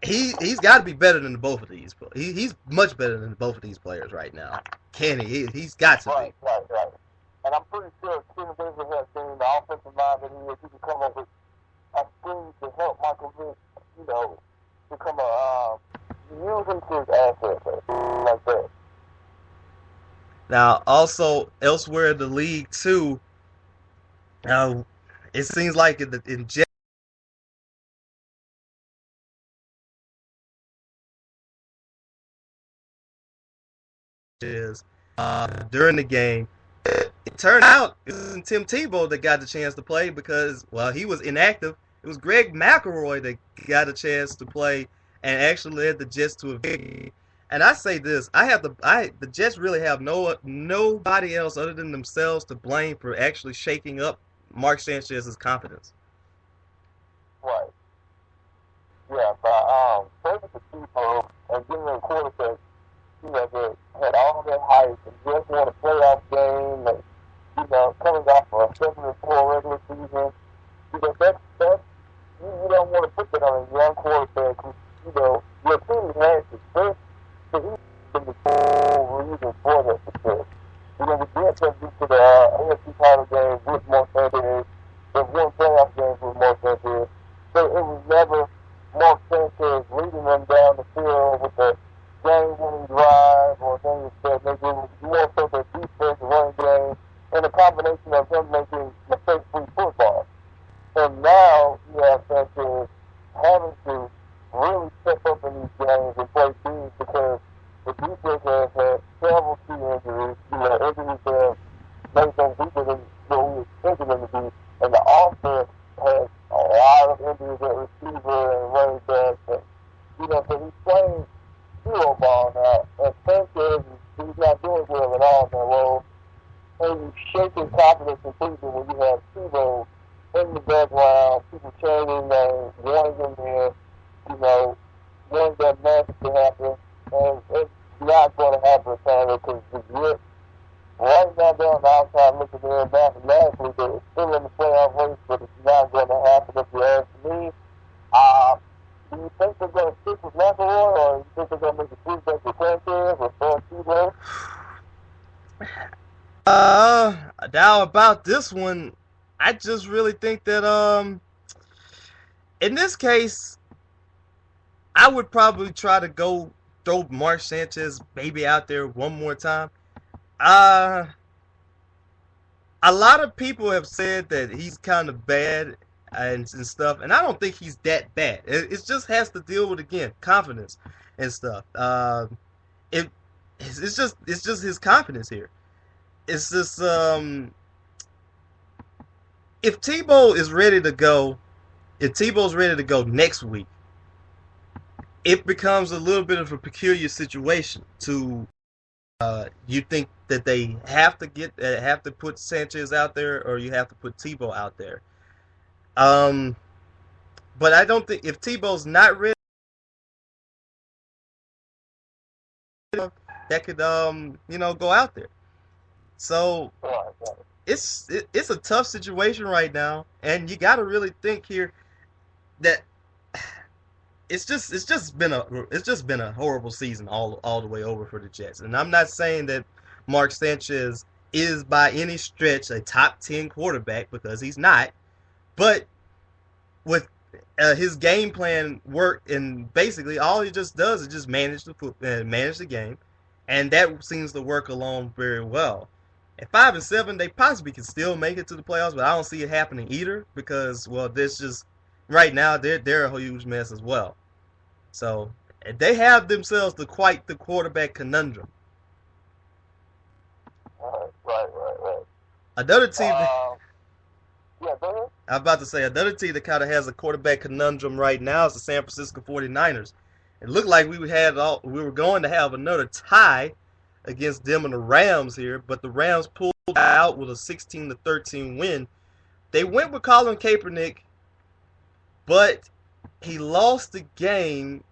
he's got to be better than both of these. He's much better than both of these players right now. Can he? He's got to be. Right. And I'm pretty sure Steven Davis has been the offensive mind that he can come up with a scheme to help Michael Vick, become use him to his assets, like that. Now, also elsewhere in the league too, it seems like in Jets during the game, it turned out it wasn't Tim Tebow that got the chance to play because, well, he was inactive. It was Greg McElroy that got a chance to play and actually led the Jets to a victory. And I say this, the Jets really have nobody else other than themselves to blame for actually shaking up Mark Sanchez's confidence. Right. Yeah, but first the people and giving them a quarterback, that had all that hype and just won a playoff game and, coming off a 7-4 regular season. That you don't want to put that on a young quarterback who, your team has success, so he's been the whole reason for that success. The Jets have been to the AFC title game with more Sanchez. They've won playoff games with more Sanchez. So it was never more Sanchez leading them down the field with a game-winning drive or things that maybe it was more so the defense running game and a combination of him making mistake-free football. And now you have Sanchez having to really step up in these games and play teams because the defense has had several key injuries. Injuries that made them weaker than what we expected them to be. And the offense has a lot of injuries at receiver and running back. And, so he's playing hero ball now. And Sanchez, he's not doing well at all in that role. And you shake his confidence completely when you have Tebow in the background, people changing names, wanting them in, wanting that magic to happen. And it's not going to happen, Sanders, because the Jets, right now they're on the outside looking in mathematically, they're still in the playoff race, but it's not going to happen if you ask me. Do you think they're going to stick with McElroy, or do you think they're going to make a switch back to Sanchez or start Tebow? Now about this one, I just really think that in this case, I would probably try to go throw Mark Sanchez maybe out there one more time. A lot of people have said that he's kind of bad and stuff, and I don't think he's that bad. It just has to deal with, again, confidence and stuff. It's just his confidence here. It's just if Tebow's ready to go next week, it becomes a little bit of a peculiar situation. You think that they have to put Sanchez out there, or you have to put Tebow out there. But I don't think if Tebow's not ready, that could go out there. So it's a tough situation right now, and you got to really think here that it's just been a horrible season all the way over for the Jets. And I'm not saying that Mark Sanchez is by any stretch a top 10 quarterback, because he's not. But with his game plan work, and basically all he just does is just manage the game, and that seems to work along very well. At 5-7, they possibly can still make it to the playoffs, but I don't see it happening either because, well, this just right now they're a huge mess as well. So they have themselves quite the quarterback conundrum. Right. Another team. Yeah, go ahead. I'm about to say another team that kind of has a quarterback conundrum right now is the San Francisco 49ers. It looked like we were going to have another tie against them and the Rams here, but the Rams pulled out with a 16-13 win. They went with Colin Kaepernick, but he lost the game.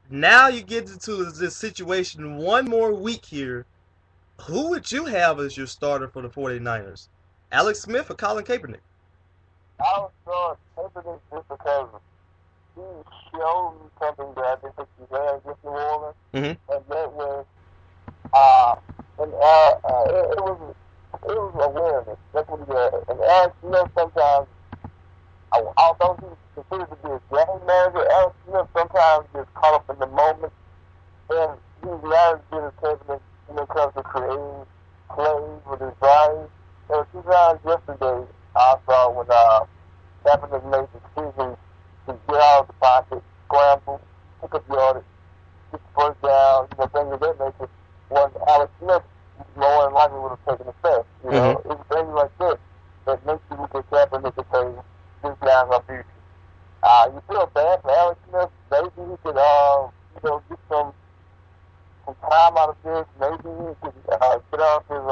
Now you get into this situation one more week here. Who would you have as your starter for the 49ers? Alex Smith or Colin Kaepernick? I was going Kaepernick just because he showed me something that I didn't think he had against New Orleans, and that was it was awareness. That's what he had. And Alex Smith sometimes, although he's considered to be a game manager, Alex Smith sometimes gets caught up in the moment, and he's not as good as Kaepernick when it comes to creating plays with his body. And 2 times yesterday, I saw when Kaepernick made the decision to get out of the pocket, scramble, pick up yardage, get the first down, things of that nature, when Alex Smith more than likely would have taken the sack. You feel bad for Alex Smith. Maybe he could, get some time out of this. Maybe he could get off his,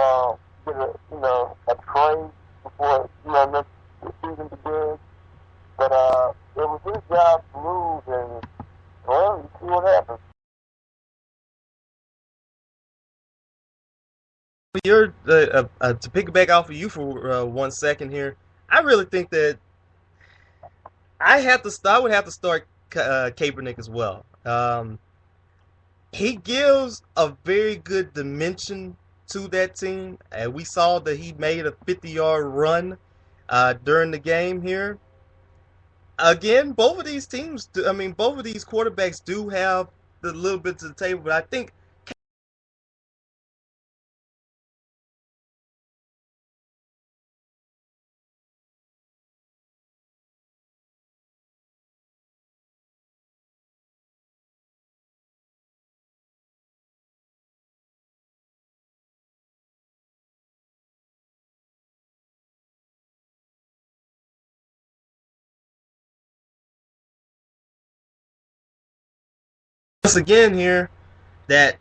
a trade before, next season begins. But it was his job to lose, and, well, you see what happens. You're to piggyback off of you for 1 second here. I really think that I would have to start Kaepernick as well. He gives a very good dimension to that team, and we saw that he made a 50-yard run during the game here. Again, both of these teams, both of these quarterbacks do have the little bit to the table, but I think once again here that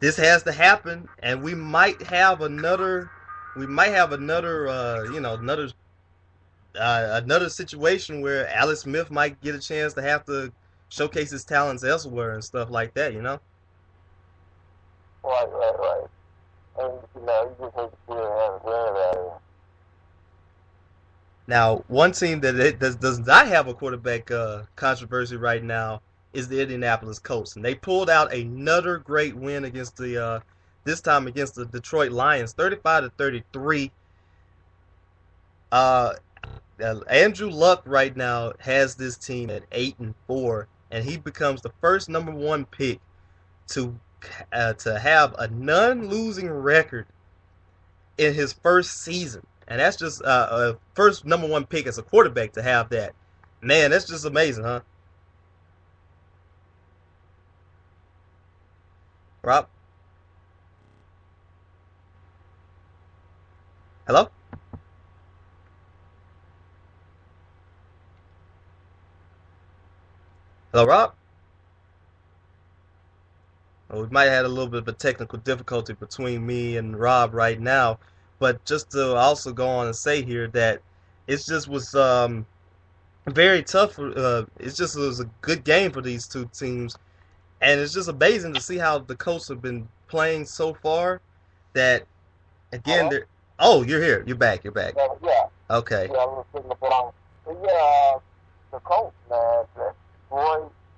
this has to happen, and we might have another, another situation where Alex Smith might get a chance to have to showcase his talents elsewhere and stuff like that. Right. And, you just hate to see it have it. Now, one team that does not have a quarterback controversy right now is the Indianapolis Colts, and they pulled out another great win against this time against the Detroit Lions, 35-33. Andrew Luck right now has this team at 8-4, and he becomes the first number one pick to have a non-losing record in his first season. And that's just a first number one pick as a quarterback to have that. Man, that's just amazing, huh? Rob? Hello? Hello, Rob? Well, we might have had a little bit of a technical difficulty between me and Rob right now. But just to also go on and say here that it just was very tough. It was a good game for these two teams, and it's just amazing to see how the Colts have been playing so far. That again, they're oh, you're here, you're back. Yeah. Okay. Yeah, I was sitting up on. But yeah, the Colts, man,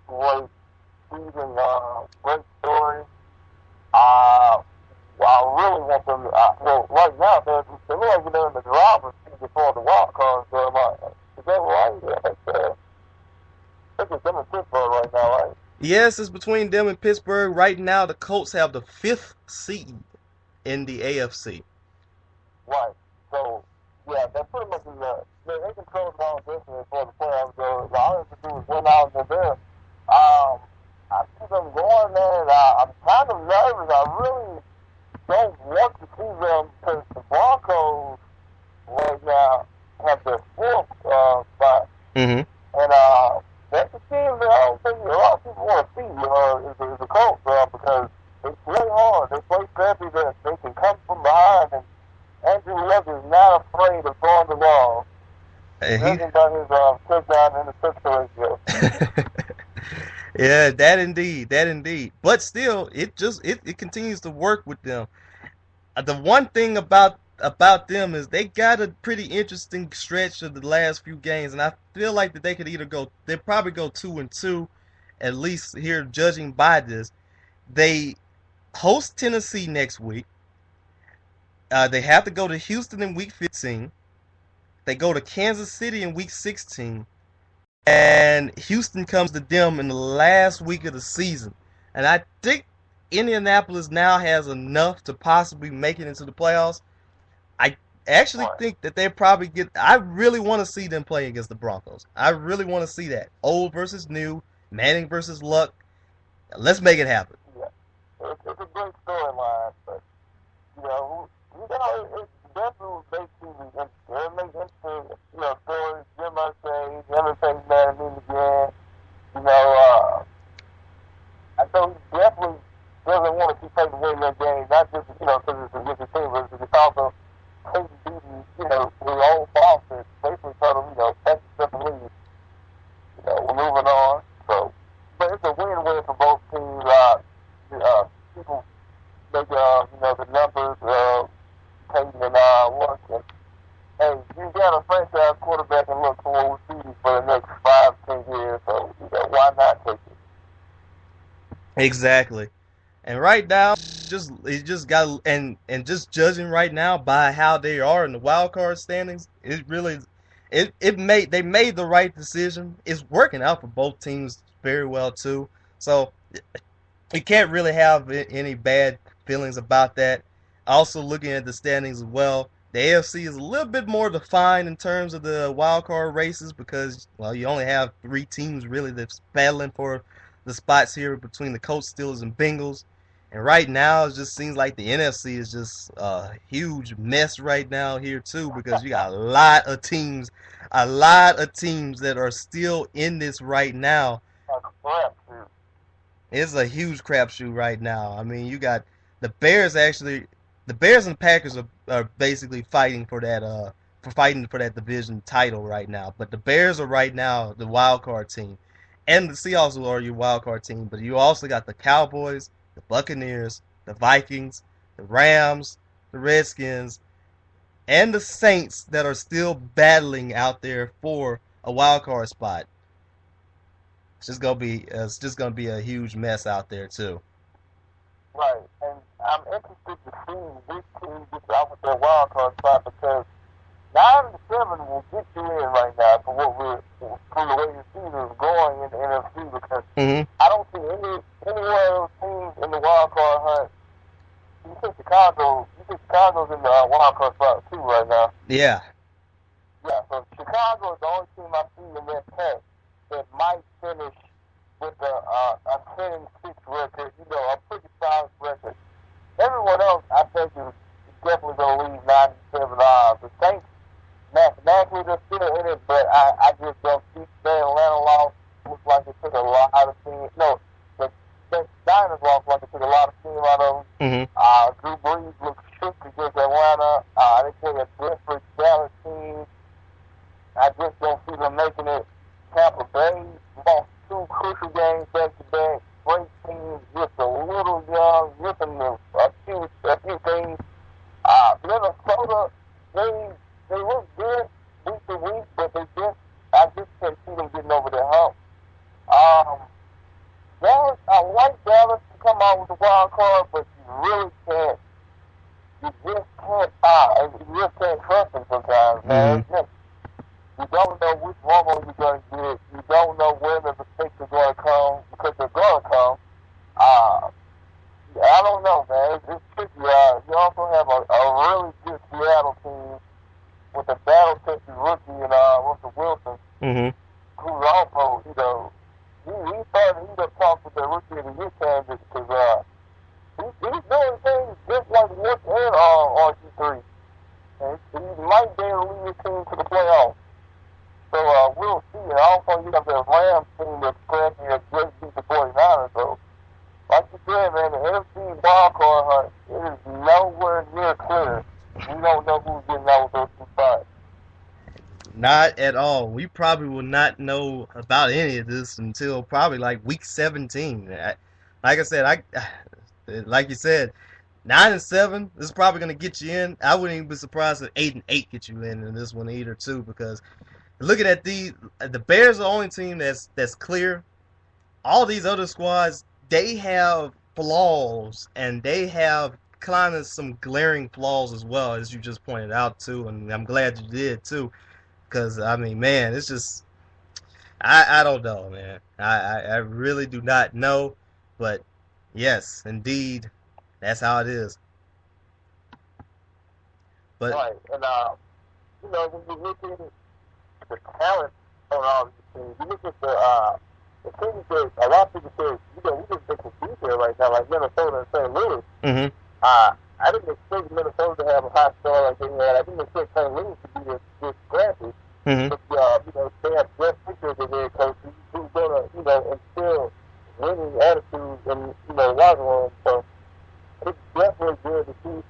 great season, great story. I really want them. Well, right now they look like they're in the driver's seat before the wild card. So is that right? Yeah, I think it's them in Pittsburgh right now, right? Yes, it's between them and Pittsburgh right now. The Colts have the 5th seed in the AFC. Right. So yeah, they're pretty much in they control their own destiny for the playoffs. So all they have to do is win out and there. I see them going there, and I'm kind of nervous. I really don't want to see them because the Broncos right now have their 4th spot. Mm-hmm. And that's the team that I don't think a lot of people want to see is the Colts because they play hard. They play scrappy. They can come from behind. And Andrew Luck is not afraid of throwing the ball. Judging by his touchdown and interception ratio. Yeah, that indeed. But still, it continues to work with them. The one thing about them is they got a pretty interesting stretch of the last few games, and I feel like that they probably go 2-2, at least here judging by this. They host Tennessee next week. They have to go to Houston in week 15. They go to Kansas City in week 16. And Houston comes to them in the last week of the season. And I think Indianapolis now has enough to possibly make it into the playoffs. I actually think that they probably I really want to see them play against the Broncos. I really want to see that. Old versus new, Manning versus Luck. Let's make it happen. Yeah. It's a great storyline, but, it's definitely makes you interesting. It makes interesting, stories. Jim Irsay, Evan Payne, for the next 5, 10 years. So why not take it? Exactly. And right now, just it just got and just judging right now by how they are in the wild card standings, it really it made they made the right decision. It's working out for both teams very well too. So you can't really have any bad feelings about that. Also, looking at the standings as well, the AFC is a little bit more defined in terms of the wild card races because, well, you only have three teams really that's battling for the spots here between the Colts, Steelers, and Bengals. And right now, it just seems like the NFC is just a huge mess right now here too because you got a lot of teams that are still in this right now. It's a huge crapshoot right now. I mean, you got the Bears actually. The Bears and Packers are basically fighting for that division title right now. But the Bears are right now the wild card team, and the Seahawks are your wild card team. But you also got the Cowboys, the Buccaneers, the Vikings, the Rams, the Redskins, and the Saints that are still battling out there for a wild card spot. It's just gonna be a huge mess out there too. Right, and I'm interested to see which team gets out with their wild card spot because 9-7 will get you in right now for the way the season is going in the NFC because Mm-hmm. I don't see any one of those teams in the wild card hunt. You think Chicago's in the wild card spot too right now. Yeah. Yeah, so Chicago is the only team I see in that pack that might finish with a 10-6 record, a pretty solid record. Everyone else, I think, is definitely going to leave 9-7 odds. The Saints, mathematically, they're still in it, but I just don't see their Atlanta loss. Looks like it took a lot of steam. No, the Niners loss like it took a lot of steam out of them. Mm-hmm. Drew Brees looks shook against Atlanta. They play a different Dallas team. I just don't see them making it. Tampa Bay lost 2 crucial games back to back. Great teams, just a little young, missing a few things. Minnesota, they look good week to week, but I just can't see them getting over their hump. Dallas, I like Dallas to come out with the wild card, but you really can't. You just can't trust them sometimes, man. Mm-hmm. You don't know which rumble you're going to get. You don't know where the mistakes are going to come because they're going to come. I don't know, man. It's tricky. You also have a really good Seattle team with a battle-tested rookie in Russell Wilson, Mm-hmm. who's also, he started to talk with the rookie of the year candidate because he's doing things just like Nick and RG3. And he might be able to lead his team to the playoffs. So we'll see. And also, you have the Rams team that's scrappy that just beat the 49ers. So, like you said, man, the NFC wildcard hunt, it is nowhere near clear. We don't know who's getting out with those 2 spots. Not at all. We probably will not know about any of this until probably like week 17. Like I said, like you said, 9-7 is probably gonna get you in. I wouldn't even be surprised if 8-8 get you in this one either too, because looking at the Bears are the only team that's clear. All these other squads, they have flaws, and they have kind of some glaring flaws as well, as you just pointed out too, and I'm glad you did too, because I mean, man, it's just I don't know, man. I really do not know, but yes, indeed, that's how it is. But Right. And, when you look at the talent on all these teams, you look at the teams that a lot of people say, we just think compete there right now, like Minnesota and St. Louis. mm-hmm. I didn't expect Minnesota to have a hot start like they had. I didn't expect St. Louis to be this scrappy. Mm-hmm. But, they have Jeff Fisher as their head coach who's going to instill winning attitudes in, the locker room. So it's definitely good to see.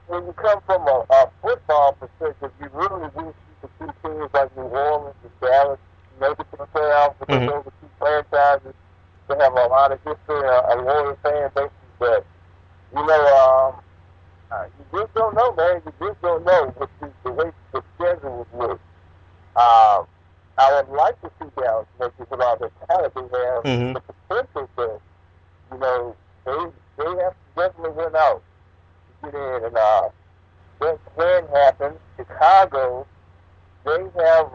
When you come from a football perspective, you really wish you could see teams like New Orleans and Dallas make it to the playoffs because Mm-hmm. those are 2 franchises that have a lot of history and a loyal fan base. But, you just don't know, man. You just don't know what the way the schedule would look. I would like to see Dallas make it with all the talent they have, Mm-hmm. the potential, but you know, they have to definitely win out to get in, and that can happen. Chicago, they have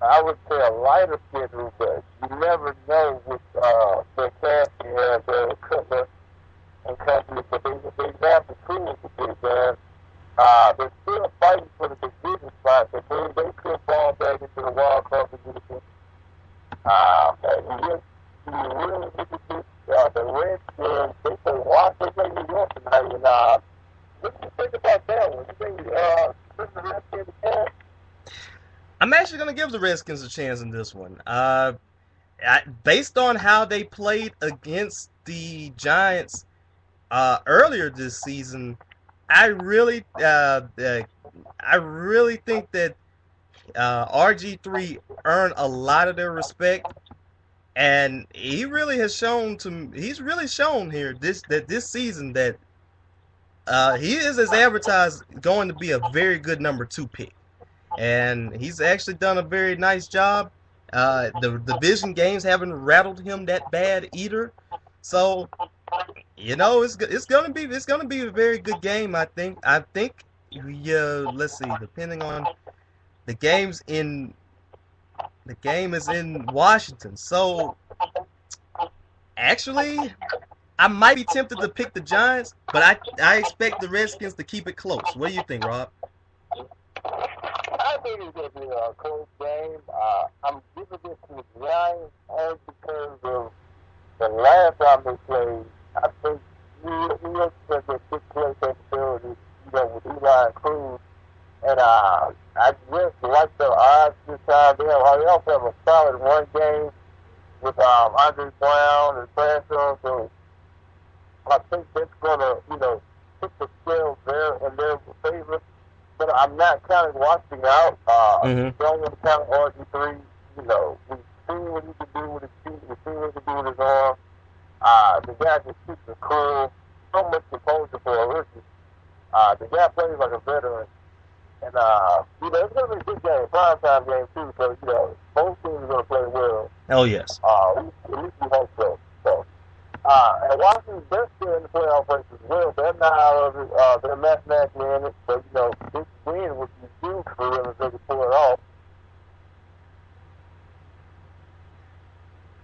I would say a lighter schedule, but you never know with their cast they have, Cutler and company, but they have the tools to get it done. They're still fighting for the division spot, but they could fall back into the wild card position. You really look at this, the Redskins, they play Washington, New York tonight, and what do you think about that one? You think the Redskins can? I'm actually going to give the Redskins a chance in this one. Based on how they played against the Giants earlier this season, I really think that RG3 earned a lot of their respect, and he really has shown he's really shown here this season that he is, as advertised, going to be a very good number 2 pick, and he's actually done a very nice job. The division games haven't rattled him that bad either, so it's gonna be a very good game. I think let's see, depending on the games in the game is in Washington, so actually I might be tempted to pick the Giants, but I expect the Redskins to keep it close. What do you think, Rob? I think it's going to be a close game. I'm giving this to the Giants only because of the last time they played. I think New York has a good play capability, with Eli and Cruz. And I just like the odds this time. They also have a solid run game with Andre Brown and Bradshaw. So I think that's going to, put the scales there in their favor. But I'm not counting Washington out. Don't want to count RG3. We've seen what he can do with his feet. We've seen what he can do with his arm. The guy just keeps it cool. So much composure for a rookie. The guy plays like a veteran. And, it's going to be a good game, primetime game, too. So, both teams are going to play well. Oh, yes. At least we hope so. And Washington's best still in the playoff race as well. They're not out of it. They're mathematically in it. But, this win would be huge for them if they could pull it off.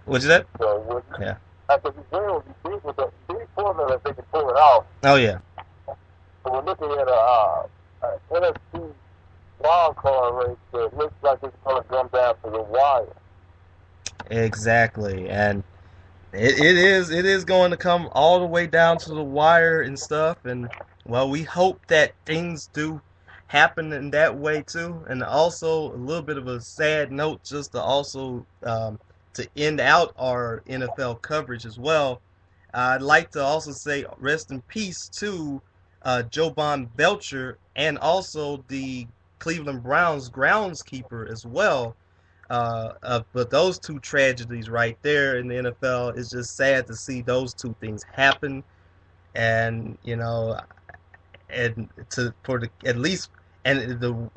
What's that? So, yeah. I think this win would be big for them if they can pull it off. Oh, yeah. So we're looking at a NFC wild card race that looks like it's going to come down to the wire. Exactly, and it is going to come all the way down to the wire and stuff, and well, we hope that things do happen in that way too. And also a little bit of a sad note, just to also to end out our NFL coverage as well. I'd like to also say rest in peace to Joban Belcher and also the Cleveland Browns groundskeeper as well. But those two tragedies right there in the NFL, is just sad to see those two things happen, and and at least, and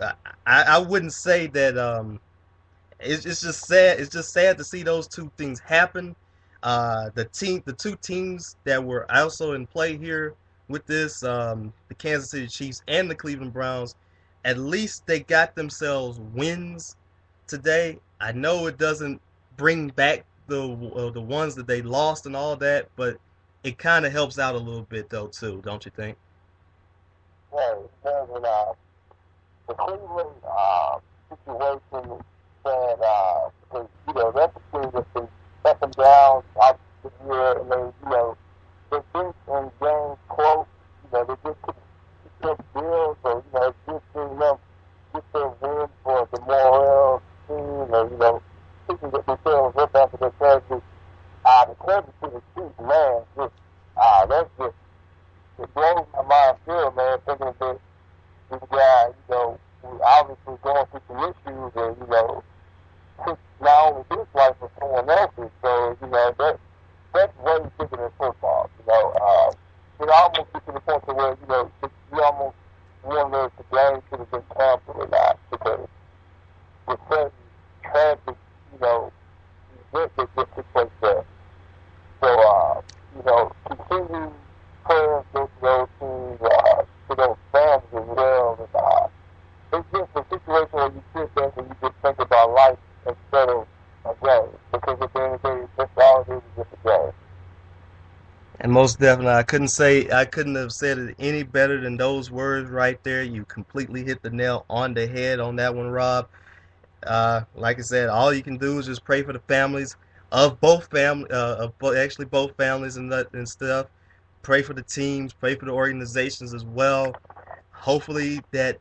I wouldn't say that it's just sad. It's just sad to see those two things happen. The two teams that were also in play here with this, the Kansas City Chiefs and the Cleveland Browns, at least they got themselves wins today. I know it doesn't bring back the ones that they lost and all that, but it kind of helps out a little bit though too, don't you think? Yeah, the Cleveland situation said because that's a team that's been up and down out the year, and they've been in games close. They just couldn't deal, so it's just seeing them get their win for the morale team, or people get themselves up after their tragedy. The Kansas City Chiefs, man, that's just, it blows my mind still, man, thinking that this guy, we obviously going through some issues, and took not only his life but someone else's. So that's way bigger than football. It almost gets to the point to where you almost wonder if the game should have been canceled or not, because with certain tragic, event that just took place there. So, continue prayers to those teams, to those fans as well. And, it's just a situation where you sit there and you just think about life instead of a game. Because at the end of the day, that's all it is just a game. And most definitely, I couldn't have said it any better than those words right there. You completely hit the nail on the head on that one, Rob. Like I said, all you can do is just pray for the families of actually both families and stuff. Pray for the teams, pray for the organizations as well. Hopefully that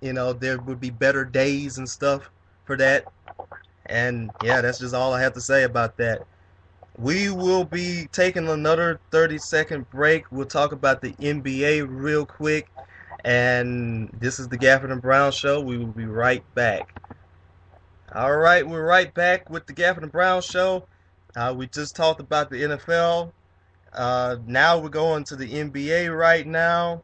there would be better days and stuff for that. And yeah, that's just all I have to say about that. We will be taking another 30-second break. We'll talk about the NBA real quick. And this is the Gafford and Brown Show. We will be right back. All right, we're right back with the Gafford and Brown Show. We just talked about the NFL. Now we're going to the NBA right now.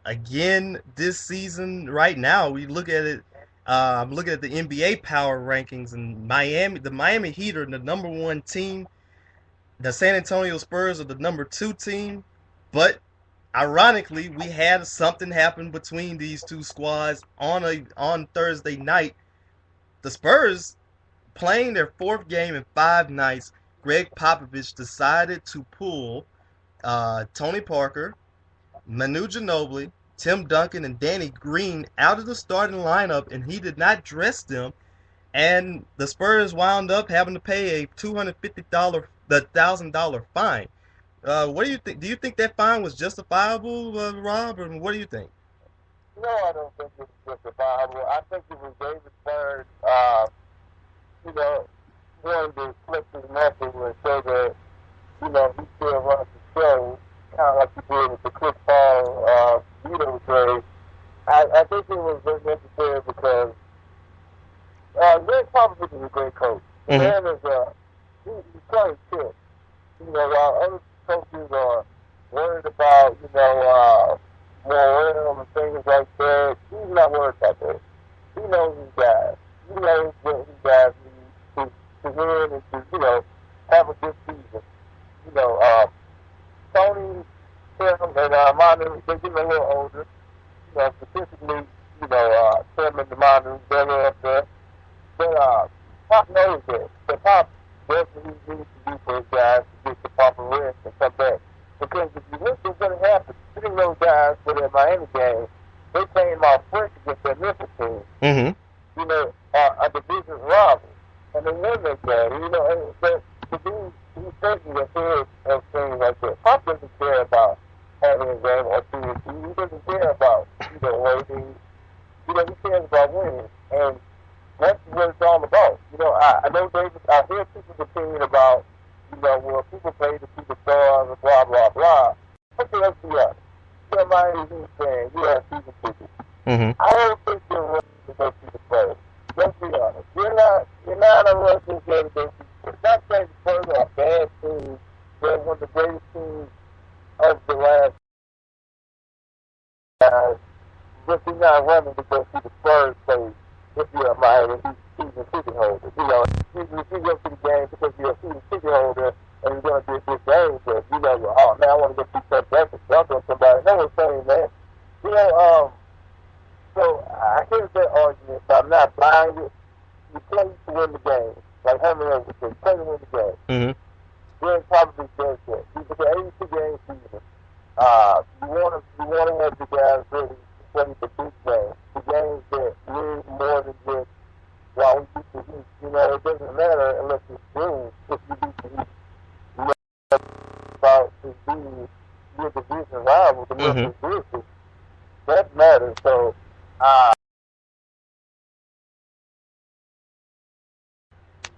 Again, this season, right now, we look at it. I'm looking at the NBA power rankings, and the Miami Heat are the number one team. The San Antonio Spurs are the number two team. But ironically, we had something happen between these two squads on Thursday night. The Spurs, playing their fourth game in 5 nights, Greg Popovich decided to pull Tony Parker, Manu Ginobili, Tim Duncan, and Danny Green out of the starting lineup, and he did not dress them. And the Spurs wound up having to pay a $250,000 fine. What do you think? Do you think that fine was justifiable, Rob? Or what do you think? No, I don't think it was justifiable. I think it was David Stern, you know, wanting to flip his muscle and show that, he still runs the show, kind of like he did with the Chris Paul veto trade. I think it was very necessary because Greg Popovich is a great coach. The man is, he's playing chill. While other coaches are worried about, morale and things like that, he's not worried about that. He knows his guys. He knows what his guys need to win and to, have a good season. Tony, Tim, and Manu, they're getting a little older. Specifically, Tim and Manu, they're up there. But Pop knows that. So Pop does what he needs to do for his guys to get the proper rest and come back. Because if you look what's going to happen, sitting those guys for their Miami game, they came off fresh against their Memphis team. A division rival. And they won that game. But the dude, he's thinking ahead of things like that. Pop doesn't care about having a game or two. He doesn't care about, waiting. He cares about winning. And that's what it's all about. I know David, I hear people's opinion about, well, people pay to see the stars and blah, blah, blah. Okay, let's be honest. You're a Miami Heat fan. You have season tickets. I don't think you're ready to go see the Spurs. Let's be honest. You're not a Russian game to go see the Spurs. Not saying the Spurs are a bad team. They're one of the greatest teams of the last guys. But you're not running to go see the Spurs play if you're a Miami Heat season ticket holder. If you go to the game because you're a season ticket holder and you're going to be a good game, but oh man, I want to go see that breakfast jump on somebody. No one's saying that. So I hear that argument, but I'm not buying it. You play to win the game. Like Henry would say, play to win the game. Greg probably does that. He's an 82-game season. You want to have the guys really play the big games. The games that mean more than just, while we beat the Heat. It doesn't matter unless it's green if you beat the Heat. About to be your division rival, the Memphis Grizzlies. That matters. So,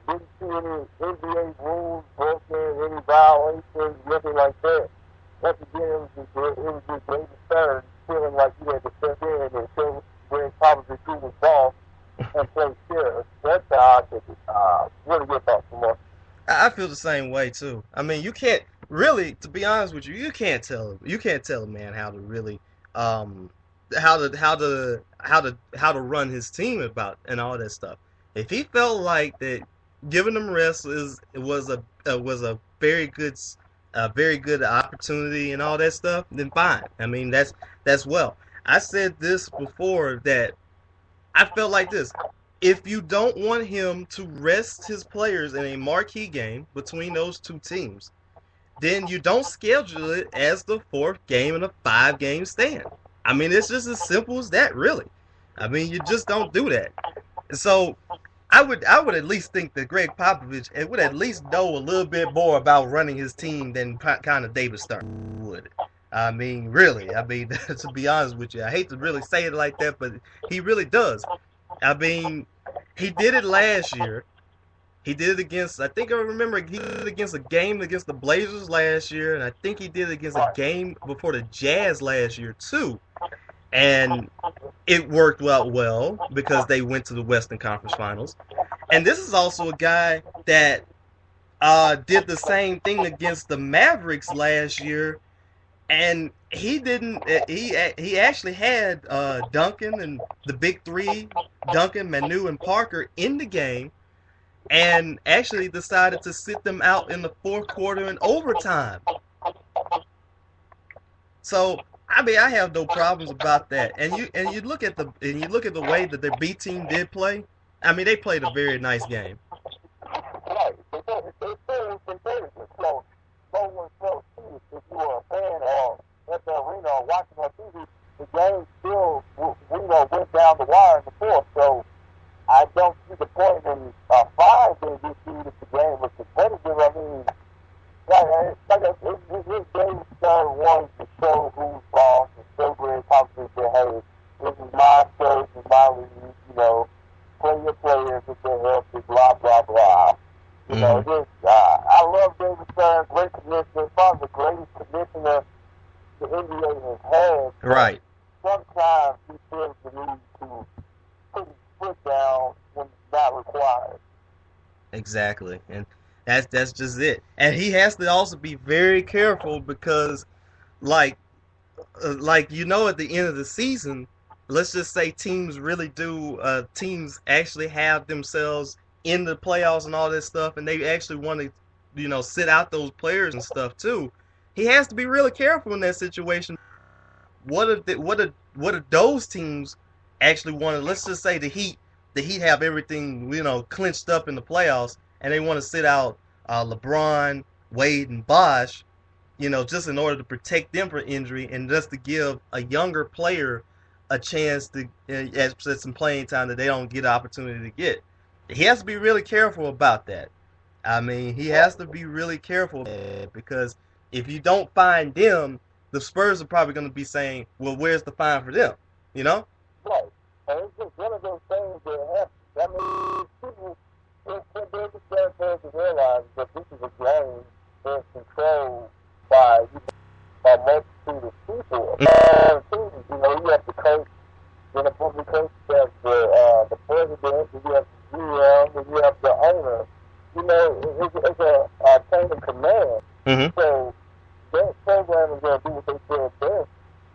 didn't see any NBA rules broken, any violations, nothing like that. Once again, it was just David Stern feeling like he had to step in and show Greg Popovich who was boss and play fair. That's how I think it. What are your thoughts, more? I feel the same way too. I mean, you can't really, to be honest with you, you can't tell a man how to really, how to run his team about and all that stuff. If he felt like that giving them rest was a very good opportunity and all that stuff, then fine. I mean that's well. I said this before that I felt like this. If you don't want him to rest his players in a marquee game between those two teams, then you don't schedule it as the fourth game in a 5 game stand. I mean, it's just as simple as that, really. I mean, you just don't do that. So I would at least think that Greg Popovich would at least know a little bit more about running his team than kind of David Stern would. I mean, really. I mean, to be honest with you, I hate to really say it like that, but he really does. I mean, he did it last year. He did it against, I think I remember he did it against a game against the Blazers last year, and I think he did it against a game before the Jazz last year, too. And it worked out well because they went to the Western Conference Finals. And this is also a guy that did the same thing against the Mavericks last year, and he didn't. He actually had Duncan and the big three, Duncan, Manu, and Parker in the game, and actually decided to sit them out in the fourth quarter and overtime. So I mean, I have no problems about that. And you look at the way that their B team did play. I mean, they played a very nice game. Right. They still competitive. So, no one too. If you were a fan or at the arena or watching on TV, the game still, went down the wire in the fourth. So, I don't see the point in 5 games this season if the game was competitive. I mean, this game started one to show who's boss and show Greg Popovich that, hey, this is my show, this is my league, play your players if they're healthy, blah, blah, blah. I love David Stern, great commissioner, probably the greatest commissioner the NBA has had. Right. Sometimes he feels the need to put his foot down when it's not required. Exactly. And that's just it. And he has to also be very careful because, like at the end of the season, let's just say teams actually have themselves in the playoffs and all that stuff, and they actually want to, sit out those players and stuff too. He has to be really careful in that situation. What if those teams actually want to? Let's just say the Heat have everything clinched up in the playoffs, and they want to sit out LeBron, Wade, and Bosh, just in order to protect them from injury and just to give a younger player a chance to get some playing time that they don't get an opportunity to get. He has to be really careful about that. I mean, he has to be really careful because if you don't find them, the Spurs are probably going to be saying, well, where's the fine for them? Right. And it's just one of those things that happen. I mean, people, they're just going to realize that this is a game that's controlled by a multitude of people. You have the coach, then the public coach, you have the president, you have the GM, and you have the owner. It's a chain of command. Mm-hmm. So that program is going to do what they feel best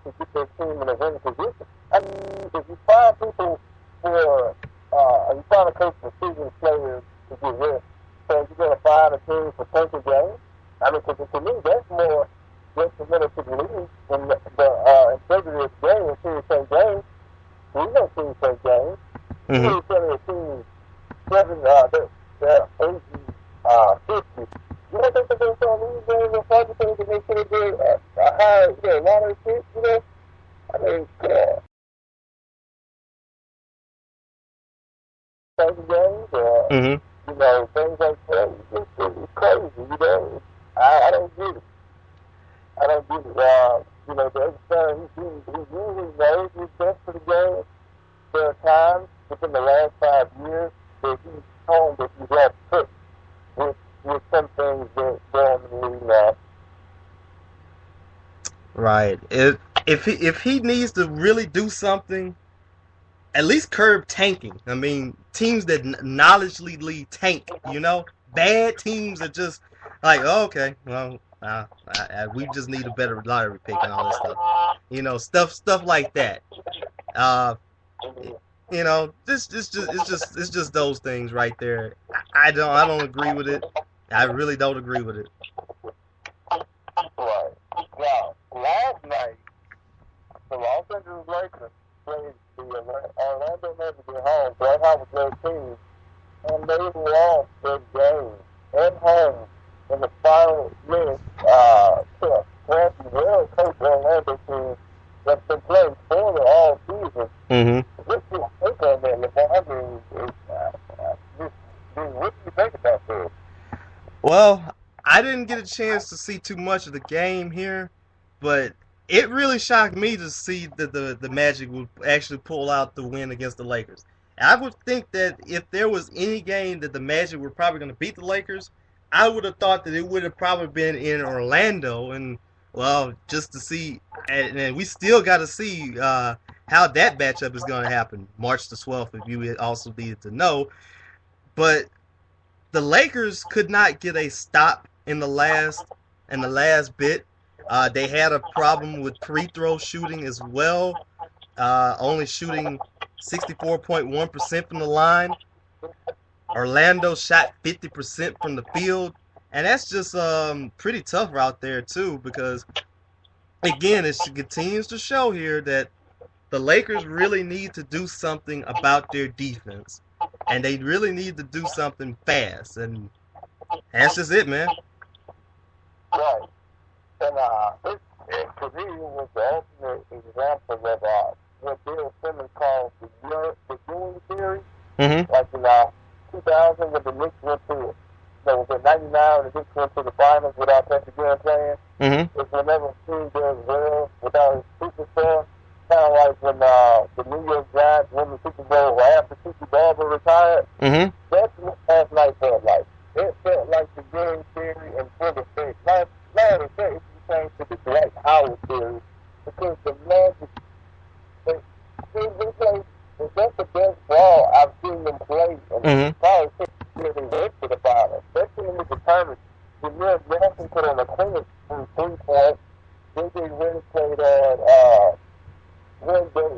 to get their team in a winning position. I mean, if you find people you find a coach for seasoned players to get rest, so you're going to find a team for 20 games. I mean, because to me, that's more detrimental to the league than the integrity of the game until you play games. We don't see you play games. Mm-hmm. You play a team 80, 50. You don't think they're going to start losing games on purpose because they should have did a higher, lottery pick, I mean, games or, things like that. It's crazy, I don't get it. I don't get it. The other time, he usually knows what's best for the game. There are times within the last 5 years that he's shown that he's left touch with some things that go on in the league now. Right. If he needs to really do something, at least curb tanking. I mean, teams that knowledgeably tank, bad teams that just like, oh, okay, well, we just need a better lottery pick and all this stuff, stuff like that. You know, it's just those things right there. I don't agree with it. I really don't agree with it. Right. Now, last night, the Los Angeles Lakers played the Orlando Magic at home. Dwight Howard was their team, and they lost their game at home in the final minute to a scrappy, well-coached Orlando team that's been playing poorly all season. Mm-hmm. What's your take on that, LeBron? I mean, what do you think about this? Well, I didn't get a chance to see too much of the game here, but it really shocked me to see that the Magic would actually pull out the win against the Lakers. I would think that if there was any game that the Magic were probably going to beat the Lakers, I would have thought that it would have probably been in Orlando, and well, just to see, and we still got to see how that matchup is going to happen March the 12th, if you also needed to know. But the Lakers could not get a stop in the last bit. They had a problem with free throw shooting as well, only shooting 64.1% from the line. Orlando shot 50% from the field, and that's just pretty tough out there too. Because again, it continues to show here that the Lakers really need to do something about their defense, and they really need to do something fast, and that's just it, man. Right. And to me, it was the ultimate example of what Bill Simmons calls the Ewing theory. Mm-hmm. Like in 2000, when the Knicks went to, was in '99, the Knicks went to the finals without Patrick Ewing playing. Mm-hmm. It's whenever a team does well without his superstar. Kind of like when the New York Giants won the Super Bowl right after Tiki Barber retired. Mm-hmm. That's what last night felt like. It felt like the game theory and full effect. Larry said it's the same to the Dwight Howard theory because the Magic, they play, that's the best ball I've seen them play. And probably since they went to the finals. That team was determined. Jameer Nelson put on a clean from 3 points. J.J. Redick played on one day.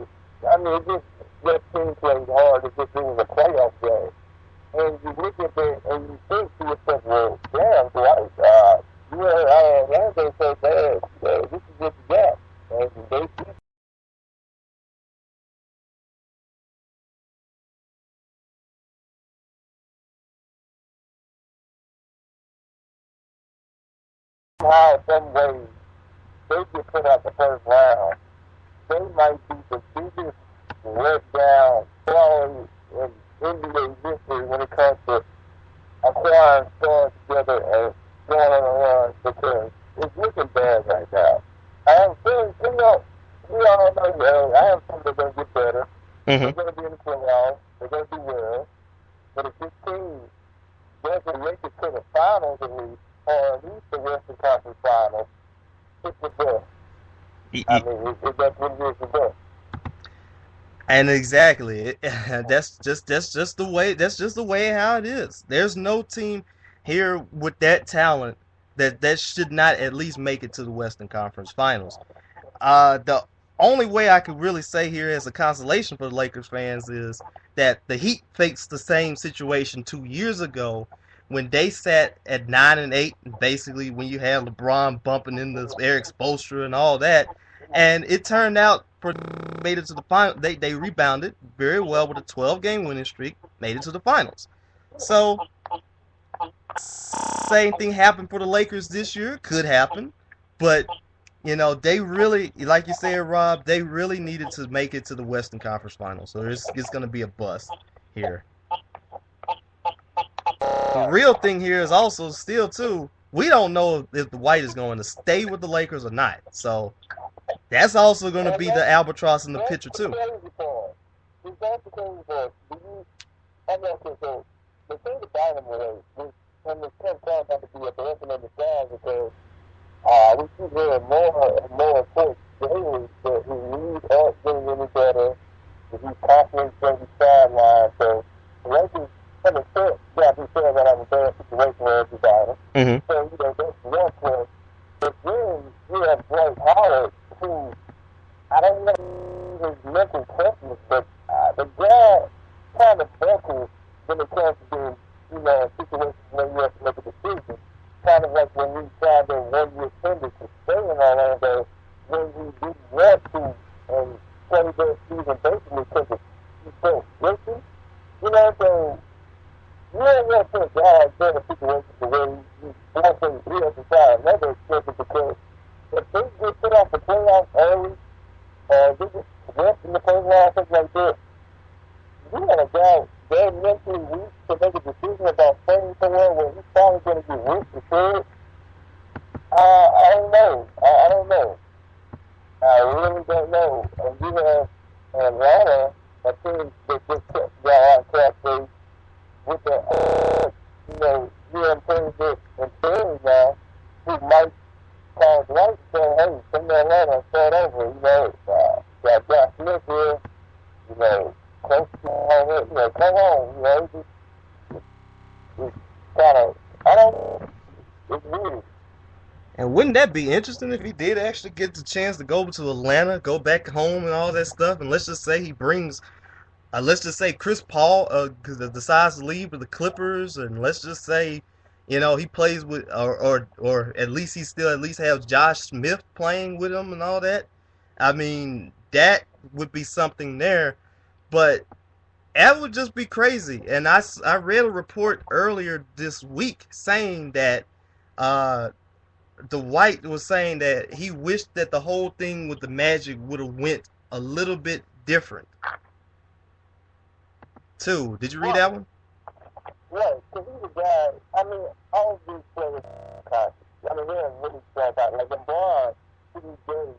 I mean, it just, that team played hard as if it was a playoff game. And you look at that and you think to yourself, well, damn, Dwight, Orlando so bad. This is what you got. And they keep somehow, some way, they get put out the first round. They might be the biggest letdown probably in NBA history when it comes to acquiring stars together and going on a run because it's looking bad right now. I have feeling, we all know, I have feeling they're going to get better. Mm-hmm. They're going to be in the playoffs. They're going to do well. But if this team doesn't make it to the finals at least, or at least the Western Conference Finals, it's the best. I mean, that's what it is, the best. And exactly, that's just the way how it is. There's no team here with that talent that should not at least make it to the Western Conference Finals. The only way I could really say here as a consolation for the Lakers fans is that the Heat faced the same situation 2 years ago when they sat at 9-8, basically when you had LeBron bumping into Eric Spoelstra and all that, and it turned out for made it to the final. They rebounded very well with a 12-game winning streak, made it to the finals. So same thing happened for the Lakers this year. Could happen, but you know they really, like you said, Rob, they really needed to make it to the Western Conference Finals. So it's going to be a bust here. The real thing here is also still too, we don't know if the White is going to stay with the Lakers or not. So that's also going to be the albatross in the picture too. The thing about him is, when the Kent Brown had to be a blessing in disguise because we keep hearing more and more reports daily that he needs us getting any better, that he's constantly going to be sidelined. So the Lakers kind of said, yeah, he said that I have a bad situation for everybody. Mm-hmm. So, that's one point. But then you have Dwight Howard, who I don't know his mental toughness, but the guy kind of buckles when it comes to being, situations where you have to make a decision. Kind of like when he signed a 1-year tender to stay in Orlando when he didn't want to and play that season basically because he felt guilty. So you don't want to put a guy like that in a situation where he has to try another extension because if they get put off the playoffs early, they just went in the first round, something like that, you got a guy very mentally weak to make a decision about playing somewhere where he's probably going to get ripped to shred. I don't know. I don't know. I really don't know. And you have Atlanta, a team that just kept y'all on cap space with the, president and Perry now, who might call it right and say, hey, come to Atlanta and start over. Got Josh Smith here, Coach, come on, it's kind of, I don't know, it's weird. And wouldn't that be interesting if he did actually get the chance to go to Atlanta, go back home and all that stuff? And let's just say he brings, let's just say Chris Paul decides to leave with the Clippers, and let's just say, he plays with, or at least he still at least has Josh Smith playing with him and all that. I mean, that would be something there, but that would just be crazy. And I read a report earlier this week saying that Dwight was saying that he wished that the whole thing with the Magic would have went a little bit different too. Did you read that one? Yeah, because he's a guy, all of these players are conscious. They're really strong out. Like LeBron, to these days,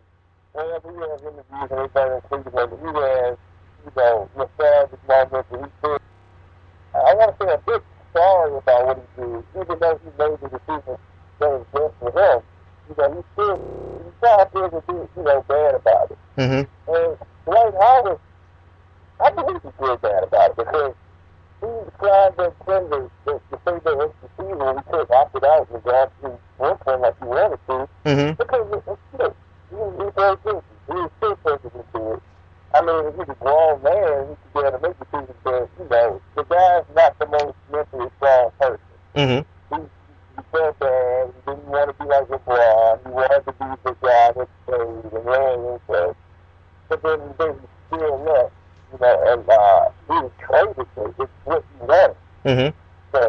whenever he has interviews and everybody in Cleveland, he has, nostalgic moments and he said, I want to say a bit sorry about what he did, even though he made the decision that was best for him. He still feels a bit, bad about it. Mm-hmm. And Dwight Howard, I believe he feels bad about it because he described that tender to say that it's the season when he could have opted out and gone to Brooklyn like he wanted to. Mm-hmm. Because he's very guilty. He's still perfectly to it. If he's a grown man, he should be able to make decisions that, the guy's not the most mentally strong person. Mm-hmm. He felt bad. He didn't want to be like LeBron. He wanted to be the guy that stayed and ran himself. But then he still left, and he was traded to it's what he wanted. Mm-hmm. So,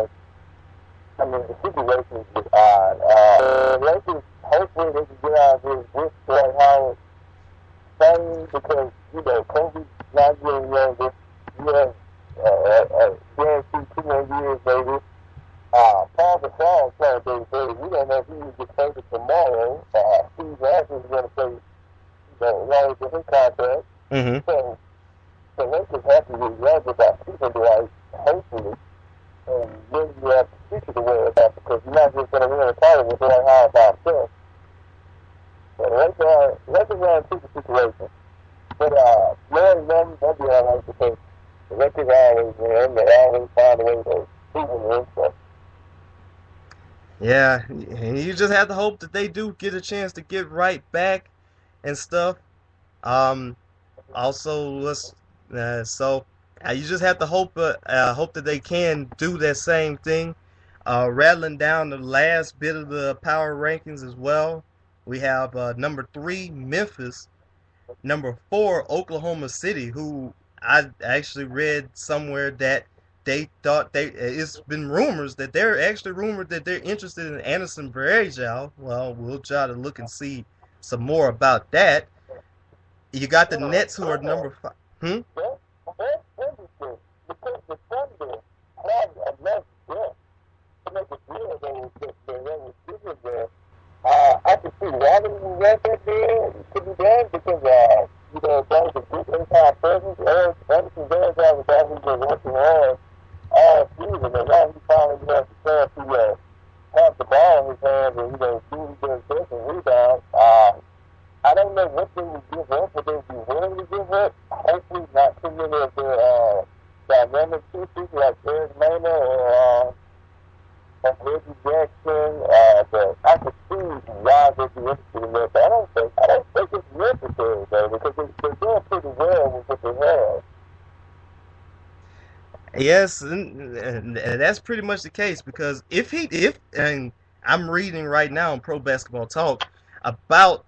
the situation is odd. Lakers, hopefully they can get out of this with Dwight Howard thing because, Kobe's not getting younger. He has guaranteed 2 more years, baby. Paul Gasol is playing baby. We don't know if he will get traded tomorrow. Steve Nash is going to play, longer than his contract. Mm-hmm. So, the Lakers have to be young about keeping Dwight, hopefully. And then you have the future to worry about because you're not just going to win a title with Dwight Howard by himself. So the Lakers are in a tricky situation. But knowing them, they'll be all right because the Lakers always win. They always find a way to win. So. Yeah, you just have to hope that they do get a chance to get right back and stuff. Also, you just have to hope that they can do that same thing. Rattling down the last bit of the power rankings as well. We have number 3, Memphis. Number 4, Oklahoma City, who I actually read somewhere that they thought it's been rumors that they're interested in Anderson Varejao. Well, we'll try to look and see some more about that. You got the Nets, who are number 5. That's interesting because the Thunder had enough depth to make a deal that was given there. I can see why they didn't want that deal to be done because, that was a good inside presence. Anderson Varejao was always been working hard all season, and now he finally has the chance to have the ball in his hands and, do what he does best and rebound. I don't know what they would give up, but they would be willing to give up. Hopefully not too many of their dynamic pieces like Eric Mena or Reggie Jackson. But I could see why they'd be interested in that. But I don't think it's necessary though, because they're doing pretty well with what they have. Yes, and that's pretty much the case because if and I'm reading right now on Pro Basketball Talk about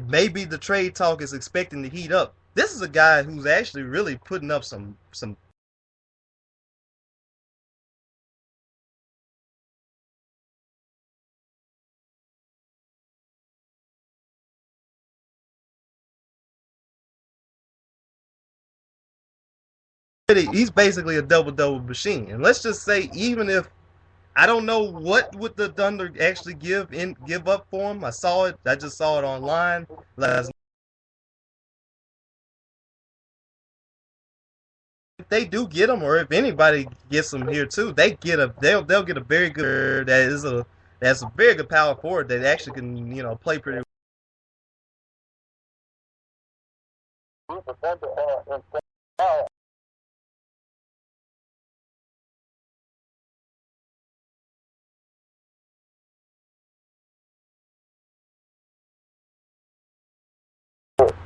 maybe the trade talk is expecting to heat up. This is a guy who's actually really putting up some. He's basically a double double machine, and let's just say even if I don't know what would the Thunder actually give up for him. I saw it. I just saw it online last. If they do get him, or if anybody gets him here too, they'll get a very good that's a very good power forward that actually can play pretty.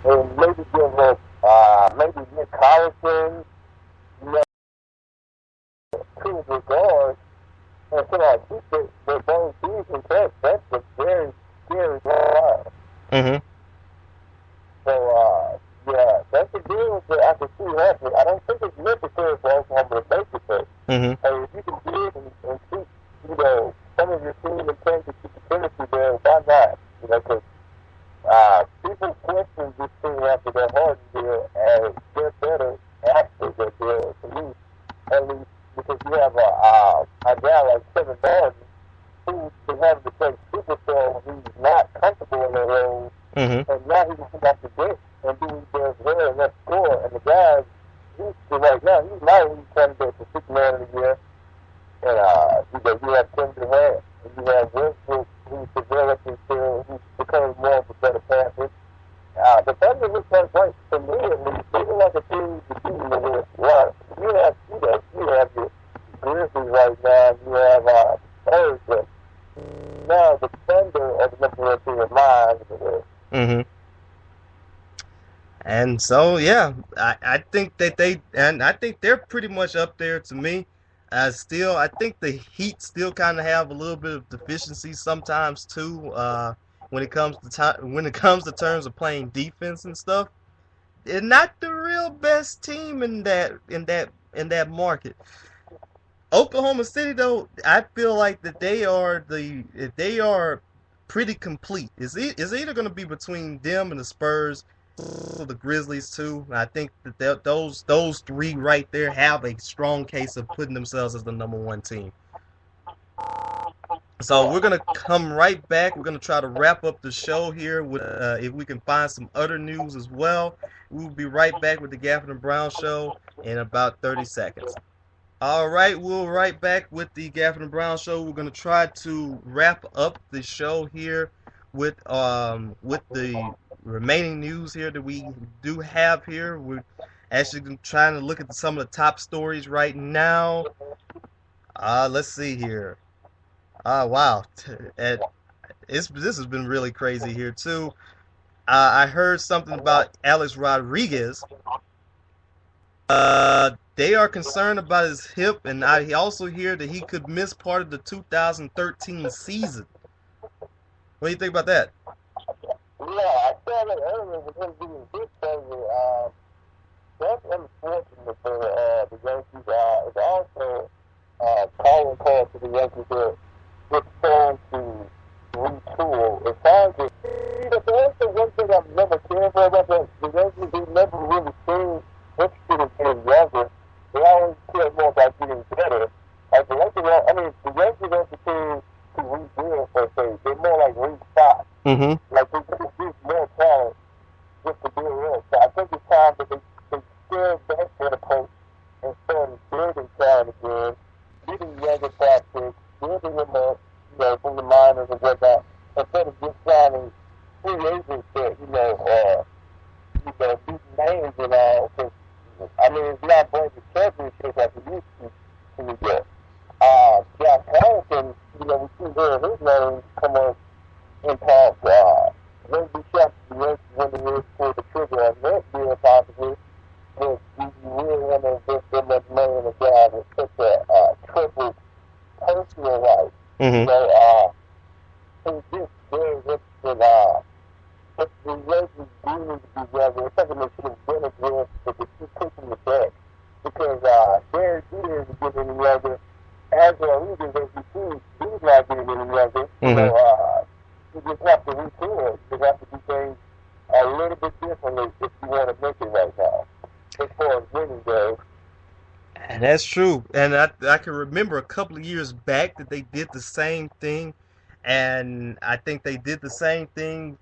And maybe give up, maybe Nick Collison, you know, two of the guards, and so I think that the both teams and that's a very scary line. Mm-hmm. So, yeah, that's a deal that I can see happening. I don't think it's necessary for Oklahoma to make it. Mm-hmm. Hey, if you can do it and keep, some of your team and teams to keep the chemistry there, why not? Because people question this team after that Harden deal as they're better after that deal, to me, at least, because you have a guy like Kevin Harden who's been having to play superstar when he's not comfortable in that role, and now he can come off the bench and do what he does well and let's score. And the guys, right now, he's not even candidate for 6 man of the year. And you have Tim Durant, and you have Westbrook, who's developing still, who's becoming more of a better passer. The Thunder looks like, right, to me at least, they look like a team to beat in the West. Right. You have your Grizzlies right now, you have Thursday. Now the Thunder are the number one team of mine in the West. Mm-hmm. And so, yeah, I think that I think they're pretty much up there to me. Still, I think the Heat still kind of have a little bit of deficiency sometimes too. When it comes to when it comes to terms of playing defense and stuff, they're not the real best team in that market. Oklahoma City, though, I feel like that they are pretty complete. It's either going to be between them and the Spurs, the Grizzlies too. I think that those three right there have a strong case of putting themselves as the number one team. So we're gonna come right back. We're gonna try to wrap up the show here with if we can find some other news as well. We'll be right back with the Gafford and Brown Show in about 30 seconds. All right, we'll right back with the Gafford and Brown Show. We're gonna try to wrap up the show here with the remaining news here that we do have here. We're actually trying to look at some of the top stories right now. Let's see here. Wow, this has been really crazy here too. I heard something about Alex Rodriguez. They are concerned about his hip, and I also hear that he could miss part of the 2013 season. What do you think about that? Yeah, I saw that earlier with him getting hit over. That's unfortunate for the Yankees. It's also calling call to the Yankees to get time to retool. It's time to. But that's the one thing I've never cared for about the Yankees. They've never really seemed interested in getting younger. They always care more about getting better. Like the Yankees, the Yankees aren't the team to rebuild per se. They're more like restock. Mm-hmm. Like they just use more talent just to build up. So I think it's time that they scale back that approach and start building talent again, getting younger prospects, building them up, from the minors and whatnot, instead of just signing free agents that, beat names and all. Cause, it's not bringing championships like it used to New York. Jack Harrison, we see here his name come up in talk. Wouldn't be shocked if the Yankees when they pull the trigger on that deal possibly. But you really want to invest that much money in a guy Mm-hmm. It's just very interesting. If the Yankees do need to be younger, it's something they should have done with, but they keep pushing it back. Because Derek Jeter isn't getting any younger. As a leader, as you see, he's not getting any younger. Mm-hmm. So you just have to retool. You have to do things a little bit differently if you want to make it right now. As far as winning goes. And that's true. And I can remember a couple of years back that they did the same thing. And I think they did the same thing,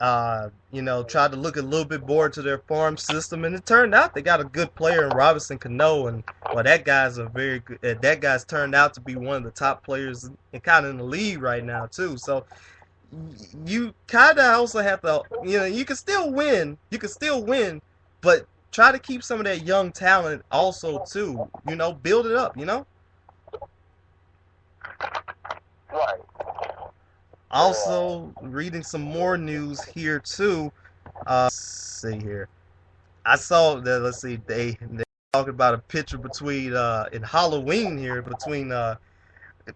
tried to look a little bit more to their farm system. And it turned out they got a good player in Robinson Cano. And, well, that guy's a very good, that guy's turned out to be one of the top players and kind of in the league right now, too. So you kind of also have to, you can still win. You can still win, but try to keep some of that young talent also too. Build it up. Right. Also, reading some more news here too. Let's see here. I saw that. Let's see. They talking about a picture between in Halloween here between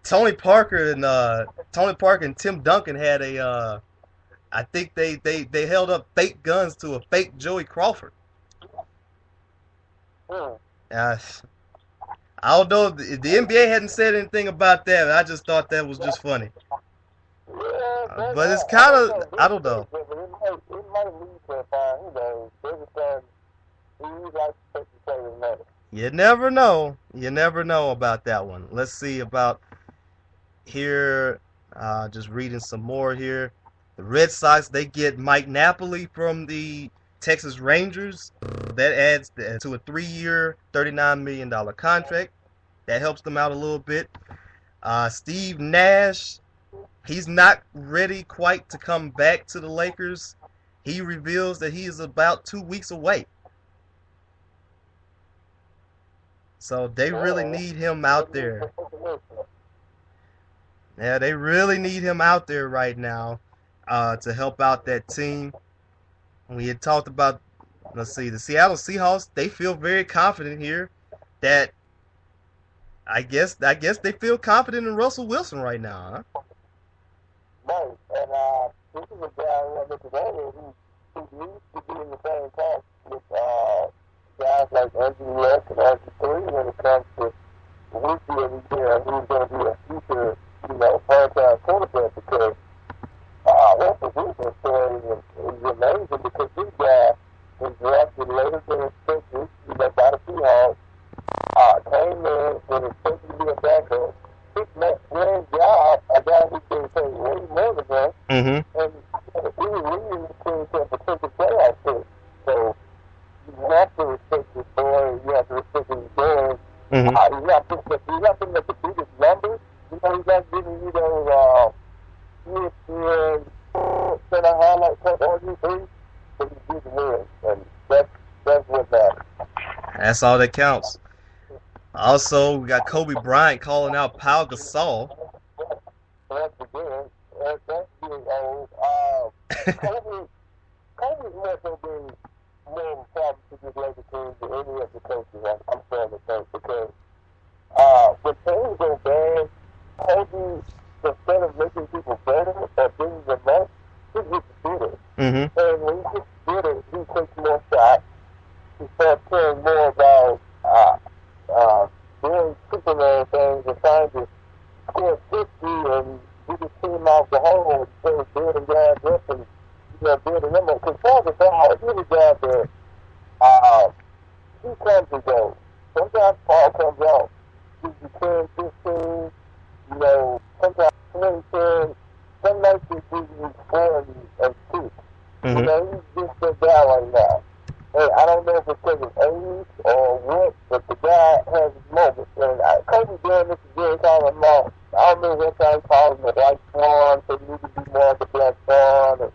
Tony Parker and Tim Duncan had a. I think they held up fake guns to a fake Joey Crawford. I don't know. The NBA hadn't said anything about that. I just thought that was just funny. Yeah, But it's kind of, I don't know. It might lead to every time he likes to take the play with money. You never know. You never know about that one. Let's see about here. Just reading some more here. The Red Sox, they get Mike Napoli from the Texas Rangers. That adds to a 3-year, $39 million contract. That helps them out a little bit. Steve Nash, he's not ready quite to come back to the Lakers. He reveals that he is about 2 weeks away. So they really need him out there. Yeah, they really need him out there right now to help out that team. We had talked about, let's see, the Seattle Seahawks. They feel very confident here that I guess they feel confident in Russell Wilson right now, huh? Right, and this is a guy who I mentioned earlier who needs to be in the same class with guys like Andrew Luck and Andrew Three when it comes to Woodsy every year, who's going to be a future, franchise quarterback because Russell Wilson's story is amazing because this guy was drafted later than expected, by the Seahawks, came in when expected to be a backup, took Matt's job, a guy who can play way more than him, and he was leading the team to a potential playoff team. So you have to respect this boy, you have to respect his game. He's not putting up the biggest numbers. He's not giving you those ESPN center highlight cut RG3, but he's getting wins, and that's what matters. That's all that counts. Also, we got Kobe Bryant calling out Pau Gasol. That's again. That's being old. Kobe's more so being more of a problem to this Lakers team than any of the coaches. I'm starting to think because when things go bad, Kobe, instead of making people better or bringing them up, he gets bitter. And when he gets bitter, he takes more shots. He starts caring more about doing Superman things and trying to score 50 and get his team out the hole instead of building guys up and building them up. Because Paul Gasol, he's a guy that he comes and goes. Sometimes Paul comes out. He's 10, 15, sometimes 20, 10. Some nights he's usually 4 and 2. He's just a guy right now. And I don't know if it's because of age or what, but the guy has his moments. And Kobe doing this again, calling him out. I don't know what time he calls him the White Swan, so you need to be more of the Black Swan, and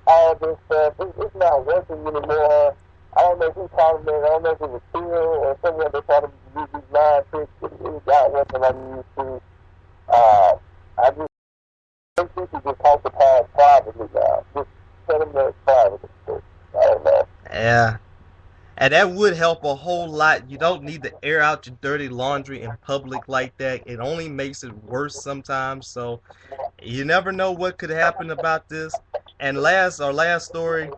all this stuff. It's not working anymore. I don't know if he's calling it, I don't know if it was Phil or someone they thought him to use these 9 tricks, but it's not working like he used to. I just think he should just talk to Paul privately now. Just tell him that privately. I don't know. Yeah. And that would help a whole lot. You don't need to air out your dirty laundry in public like that. It only makes it worse sometimes. So you never know what could happen about this. And our last story,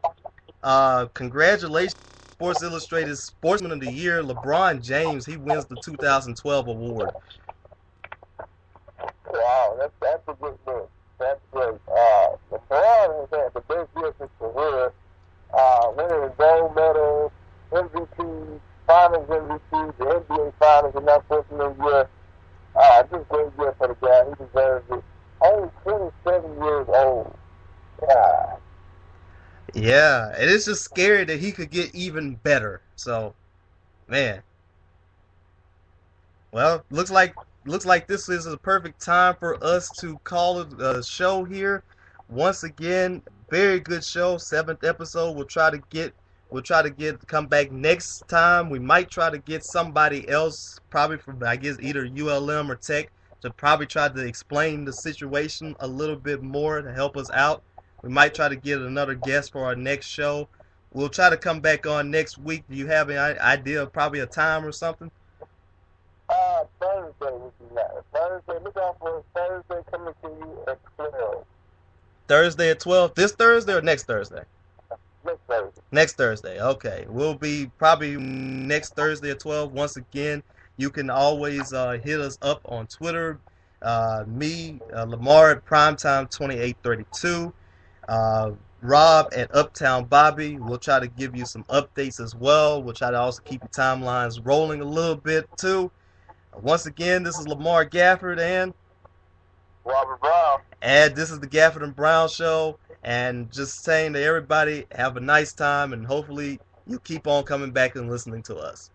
congratulations, Sports Illustrated Sportsman of the Year, LeBron James. He wins the 2012 award. Wow, that's a good look. That's great. LeBron has had the best year of his career, winning gold medals, MVP, Finals MVP, the NBA Finals in that 14 year. Just great year for the guy. He deserves it. Only 27 years old. God. Yeah, and it's just scary that he could get even better. So, man. Well, looks like this is a perfect time for us to call it a show here. Once again, very good show. 7th episode. We'll try to get come back next time. We might try to get somebody else, probably from I guess either ULM or Tech, to probably try to explain the situation a little bit more to help us out. We might try to get another guest for our next show. We'll try to come back on next week. Do you have any idea of probably a time or something? Thursday would be nice. Thursday, look out for Thursday coming to you at 12. Thursday at 12? This Thursday or next Thursday? Next Thursday. Next Thursday. Okay. We'll be probably next Thursday at 12. Once again, you can always hit us up on Twitter. Lamar at Primetime 2832. Rob at Uptown Bobby. We'll try to give you some updates as well. We'll try to also keep your timelines rolling a little bit too. Once again, this is Lamar Gafford and Robert Brown. And this is the Gafford and Brown Show. And just saying to everybody, have a nice time, and hopefully you keep on coming back and listening to us.